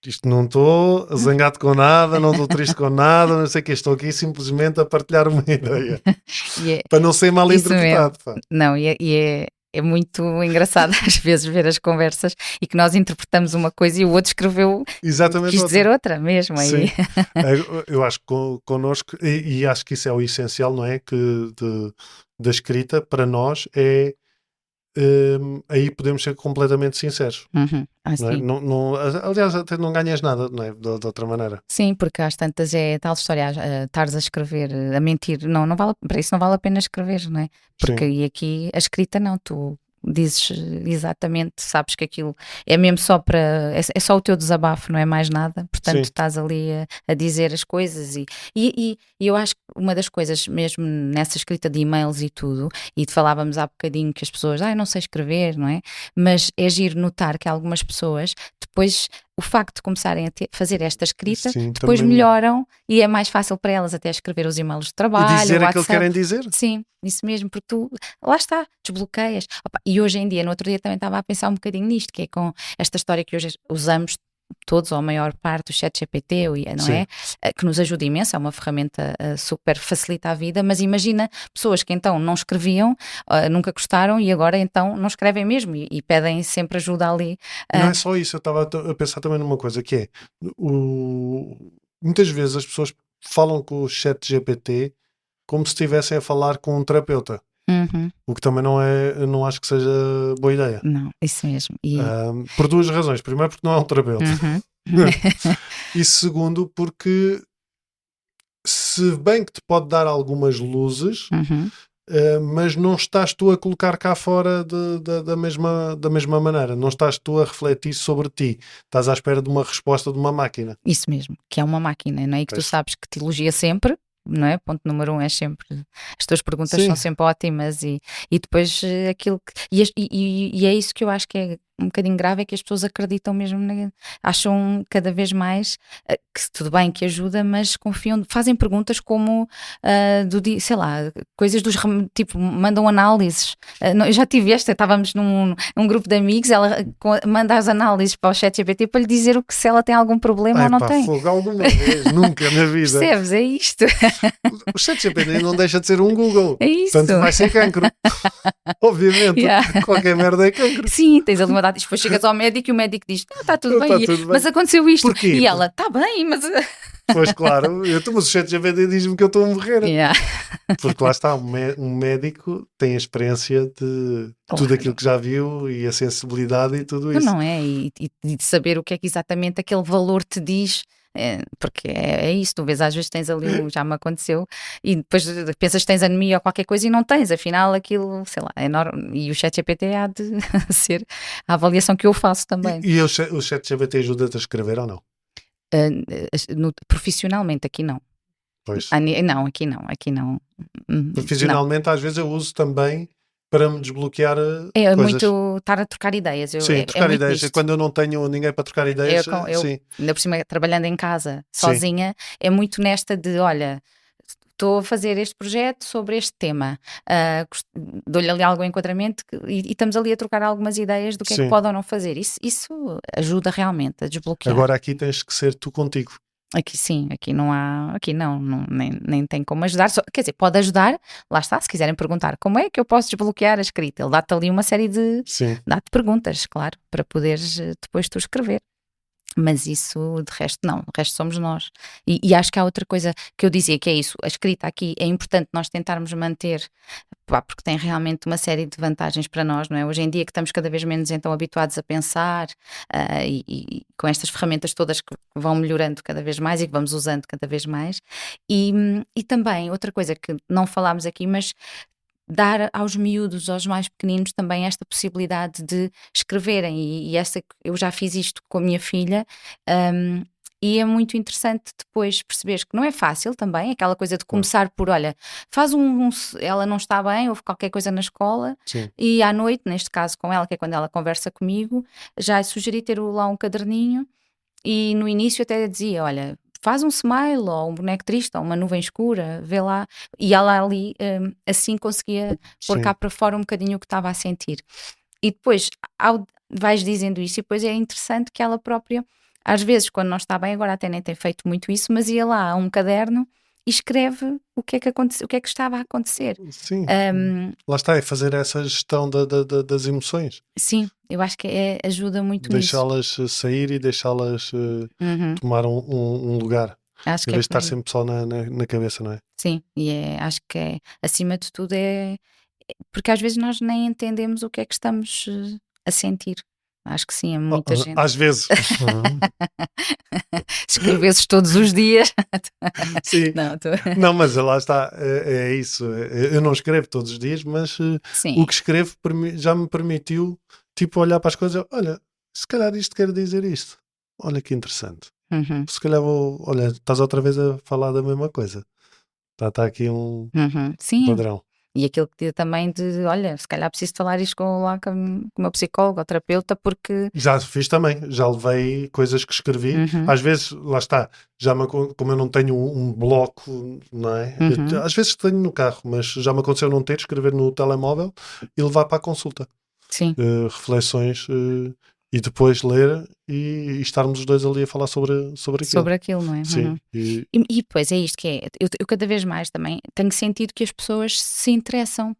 isto, não estou zangado com nada, não estou triste com nada, não sei o que, estou aqui simplesmente a partilhar uma ideia. Para não ser mal interpretado. Não, é muito engraçado às vezes ver as conversas e que nós interpretamos uma coisa e o outro escreveu, exatamente, quis dizer outra mesmo. Sim. Eu acho que connosco, e acho que isso é o essencial, não é? Da escrita, para nós, aí podemos ser completamente sinceros. Não é? Aliás, até não ganhas nada, não é? De outra maneira. Sim, porque às tantas é tal história, estares a escrever, a mentir, para isso não vale a pena escrever, não é? Porque e aqui a escrita não, tu dizes exatamente, sabes que aquilo é mesmo só é só o teu desabafo, não é mais nada, portanto estás ali a dizer as coisas e eu acho que uma das coisas mesmo nessa escrita de e-mails e tudo, e falávamos há bocadinho que as pessoas, eu não sei escrever, não é? Mas é giro notar que algumas pessoas depois o facto de começarem a fazer esta escrita, depois também melhoram e é mais fácil para elas até escrever os e-mails de trabalho, e dizer aquilo que querem dizer. Sim, isso mesmo, porque tu, lá está, desbloqueias. E hoje em dia, no outro dia também estava a pensar um bocadinho nisto, que é com esta história que hoje usamos todos, ou a maior parte, o ChatGPT, não é? Que nos ajuda imenso, é uma ferramenta super, facilita a vida, mas imagina pessoas que então não escreviam, nunca gostaram e agora então não escrevem mesmo e pedem sempre ajuda ali. Não é só isso, eu estava a pensar também numa coisa que é, muitas vezes as pessoas falam com o ChatGPT como se estivessem a falar com um terapeuta. O que também não acho que seja boa ideia. Não, isso mesmo. Por duas razões. Primeiro, porque não é um terapeuta. E segundo, porque se bem que te pode dar algumas luzes, mas não estás tu a colocar cá fora da mesma maneira. Não estás tu a refletir sobre ti. Estás à espera de uma resposta de uma máquina. Isso mesmo, que é uma máquina, não é? E que tu sabes que te elogia sempre. Não é? Ponto número 1 é sempre as tuas perguntas são sempre ótimas e depois aquilo que e é isso que eu acho que é um bocadinho grave é que as pessoas acreditam mesmo, acham cada vez mais que tudo bem que ajuda, mas confiam, fazem perguntas como sei lá, coisas tipo, mandam análises. Eu já tive estávamos num grupo de amigos, ela manda as análises para o ChatGPT para lhe dizer se ela tem algum problema ou não tem. Fogo, alguma vez, nunca na vida. Percebes? É isto. O ChatGPT não deixa de ser um Google. É isso. Portanto, vai ser cancro. Obviamente, qualquer merda é cancro. Sim, tens ali uma data. Depois chegas ao médico e o médico diz: está tudo bem. Tudo bem. Mas aconteceu isto. Porquê? E ela: está bem, mas. Pois claro, mas o ChatGPT diz-me que eu estou a morrer. Yeah. Porque lá está, um médico tem a experiência de tudo aquilo que já viu e a sensibilidade e tudo isso. Não é? E de saber o que é que exatamente aquele valor te diz. Porque é isso, tu vês, às vezes tens ali, já me aconteceu, e depois pensas que tens anemia ou qualquer coisa e não tens, afinal aquilo, sei lá, é enorme. E o ChatGPT há de ser a avaliação que eu faço também. E o ChatGPT ajuda-te a escrever ou não? Profissionalmente, aqui não. Pois. Não, aqui não. Profissionalmente, às vezes eu uso também para me desbloquear é coisas. Muito estar a trocar ideias. Sim, trocar ideias. Disto. Quando eu não tenho ninguém para trocar ideias, sim. Ainda por cima, trabalhando em casa, sozinha, é muito nesta de, olha, estou a fazer este projeto sobre este tema, dou-lhe ali algum enquadramento e estamos ali a trocar algumas ideias do que é que pode ou não fazer. Isso ajuda realmente a desbloquear. Agora aqui tens que ser tu contigo. Aqui sim, aqui não há, nem tem como ajudar, quer dizer, pode ajudar, lá está, se quiserem perguntar como é que eu posso desbloquear a escrita, ele dá-te ali uma série dá-te perguntas, claro, para poderes depois tu escrever. Mas isso, de resto, não. De resto somos nós. E acho que há outra coisa que eu dizia, que é isso. A escrita aqui é importante nós tentarmos manter, porque tem realmente uma série de vantagens para nós, não é? Hoje em dia que estamos cada vez menos então habituados a pensar e com estas ferramentas todas que vão melhorando cada vez mais e que vamos usando cada vez mais. E também, outra coisa que não falámos aqui, mas dar aos miúdos, aos mais pequeninos também esta possibilidade de escreverem e eu já fiz isto com a minha filha e é muito interessante depois perceberes que não é fácil também, aquela coisa de começar por, olha, faz ela não está bem, houve qualquer coisa na escola. Sim. E à noite, neste caso com ela, que é quando ela conversa comigo, já sugeri ter lá um caderninho e no início até dizia, olha, faz um smile ou um boneco triste ou uma nuvem escura, vê lá. E ela ali assim conseguia pôr cá para fora um bocadinho o que estava a sentir. E depois vais dizendo isso e depois é interessante que ela própria, às vezes quando não está bem, agora até nem tem feito muito isso, mas ia lá a um caderno e escreve o que é que aconteceu, o que é que estava a acontecer. Sim, lá está, é fazer essa gestão das emoções. Sim, eu acho que ajuda muito deixá-las sair e deixá-las tomar um lugar. Acho em vez de estar sempre só na cabeça, não é? Sim, e acho que acima de tudo porque às vezes nós nem entendemos o que é que estamos a sentir. Acho que sim, é muita gente. Às vezes. Escreves todos os dias. Sim. Não, mas lá está, é isso. Eu não escrevo todos os dias, mas o que escrevo já me permitiu tipo olhar para as coisas. Olha, se calhar isto quer dizer isto. Olha que interessante. Se calhar olha, estás outra vez a falar da mesma coisa. Está aqui um padrão. E aquilo que diz também de, olha, se calhar preciso falar isto com o meu psicólogo ou terapeuta, porque... Já fiz também, já levei coisas que escrevi. Às vezes, lá está, como eu não tenho um bloco, não é? Às vezes tenho no carro, mas já me aconteceu não ter, escrever no telemóvel e levar para a consulta. Sim. Reflexões e depois ler e estarmos os dois ali a falar sobre aquilo. Sobre aquilo, não é? Sim. E depois é isto que é, eu cada vez mais também tenho sentido que as pessoas se interessam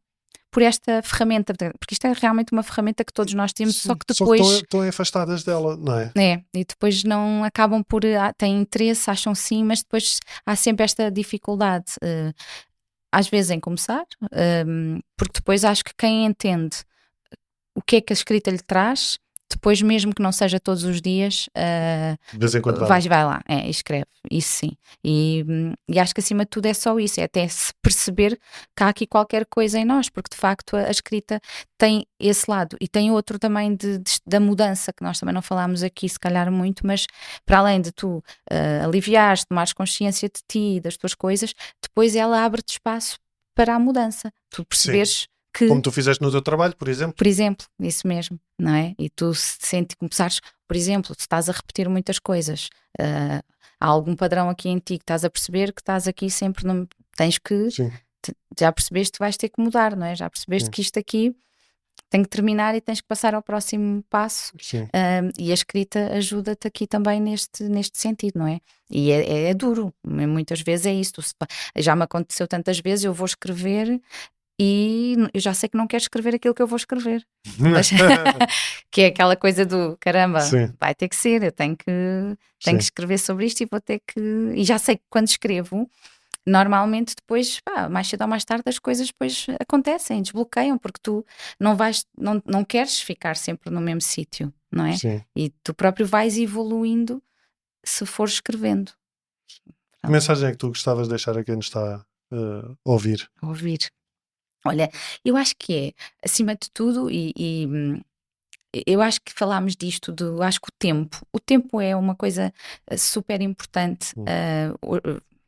por esta ferramenta, porque isto é realmente uma ferramenta que todos nós temos, só que depois... estão afastadas dela, não é? E depois não acabam por... têm interesse, acham sim, mas depois há sempre esta dificuldade, às vezes em começar, porque depois acho que quem entende o que é que a escrita lhe traz... Depois, mesmo que não seja todos os dias, de vez em quando vai lá, escreve, isso sim. E acho que acima de tudo é só isso, é até se perceber que há aqui qualquer coisa em nós, porque de facto a escrita tem esse lado e tem outro também da mudança, que nós também não falámos aqui se calhar muito, mas para além de tu aliviares, tomares consciência de ti e das tuas coisas, depois ela abre-te espaço para a mudança, tu perceberes que... Como tu fizeste no teu trabalho, por exemplo. Por exemplo, isso mesmo, não é? E tu começares, por exemplo, se estás a repetir muitas coisas, há algum padrão aqui em ti que estás a perceber que estás aqui sempre, tens que... Sim. Já percebeste que vais ter que mudar, não é? Já percebeste que isto aqui tem que terminar e tens que passar ao próximo passo. E a escrita ajuda-te aqui também neste sentido, não é? E é duro, muitas vezes é isso. Já me aconteceu tantas vezes, eu vou escrever e eu já sei que não quero escrever aquilo que eu vou escrever. Mas, que é aquela coisa do caramba, vai ter que ser, eu tenho que escrever sobre isto e vou ter que... E já sei que quando escrevo, normalmente depois, mais cedo ou mais tarde, as coisas depois acontecem, desbloqueiam, porque tu não queres ficar sempre no mesmo sítio, não é? Sim. E tu próprio vais evoluindo se fores escrevendo. Que mensagem é que tu gostavas de deixar a quem nos está a ouvir? Olha, eu acho que é, acima de tudo, e eu acho que falámos disto, acho que o tempo é uma coisa super importante,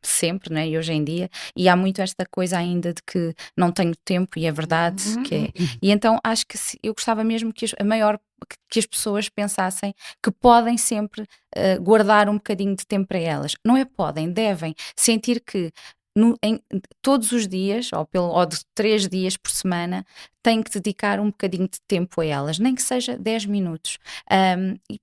sempre, não é? E hoje em dia, e há muito esta coisa ainda de que não tenho tempo, e é verdade que é. E então acho que eu gostava mesmo que que as pessoas pensassem que podem sempre guardar um bocadinho de tempo para elas. Não é podem, devem sentir que todos os dias, ou de 3 dias por semana, têm que dedicar um bocadinho de tempo a elas, nem que seja 10 minutos,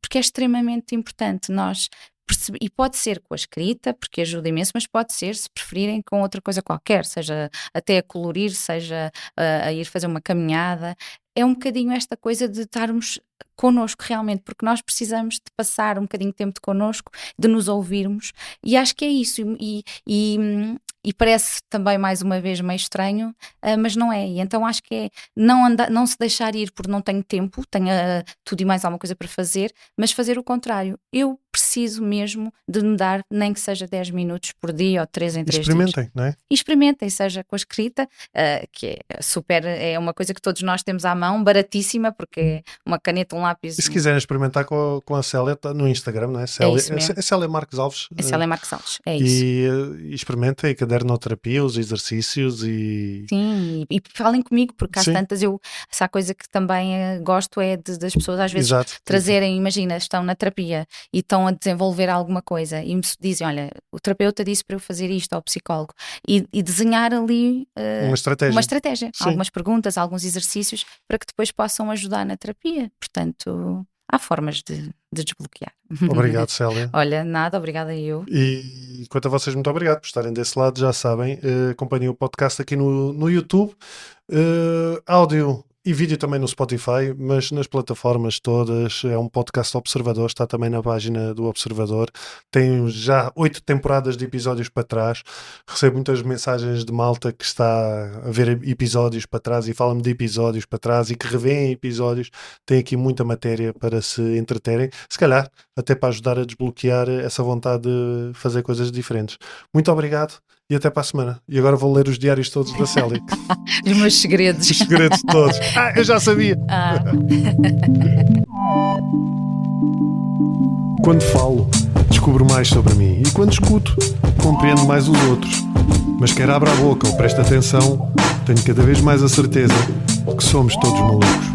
porque é extremamente importante nós perceber, e pode ser com a escrita, porque ajuda imenso, mas pode ser, se preferirem, com outra coisa qualquer, seja até a colorir, seja a ir fazer uma caminhada. É um bocadinho esta coisa de estarmos connosco realmente, porque nós precisamos de passar um bocadinho de tempo connosco, de nos ouvirmos, e acho que é isso, e parece também mais uma vez meio estranho, mas não é, e então acho que é não se deixar ir por não tenho tempo, tenho tudo e mais alguma coisa para fazer, mas fazer o contrário. Eu preciso mesmo de me dar, nem que seja 10 minutos por dia ou 3 em 3 dias. Experimentem, não é? Experimentem, seja com a escrita, que é uma coisa que todos nós temos à mão, baratíssima, porque é uma caneta, um lápis. E se quiserem experimentar com a Célia, tá no Instagram, não é? É isso mesmo. É Célia Marques Alves. É Célia Marques Alves, é isso. E experimentem a cadernoterapia, os exercícios e... Sim, e falem comigo, porque às tantas essa coisa que também gosto é das pessoas às vezes trazerem, imagina, estão na terapia e estão a desenvolver alguma coisa e me dizem, olha, o terapeuta disse para eu fazer isto, ou o psicólogo, e desenhar ali uma estratégia, algumas perguntas, alguns exercícios para que depois possam ajudar na terapia. Portanto, há formas de desbloquear. Obrigado, Célia. Olha, nada, obrigada eu. E quanto a vocês, muito obrigado por estarem desse lado, já sabem, acompanhem o podcast aqui no YouTube, áudio e vídeo também no Spotify, mas nas plataformas todas. É um podcast Observador, está também na página do Observador. Tem já 8 temporadas de episódios para trás. Recebo muitas mensagens de malta que está a ver episódios para trás e fala-me de episódios para trás e que revêem episódios. Tem aqui muita matéria para se entreterem, se calhar até para ajudar a desbloquear essa vontade de fazer coisas diferentes. Muito obrigado e até para a semana. E agora vou ler os diários todos da Célia. Os meus segredos. Os segredos todos. Eu já sabia. Quando falo, descubro mais sobre mim. E quando escuto, compreendo mais os outros. Mas quer abra a boca ou preste atenção, tenho cada vez mais a certeza que somos todos malucos.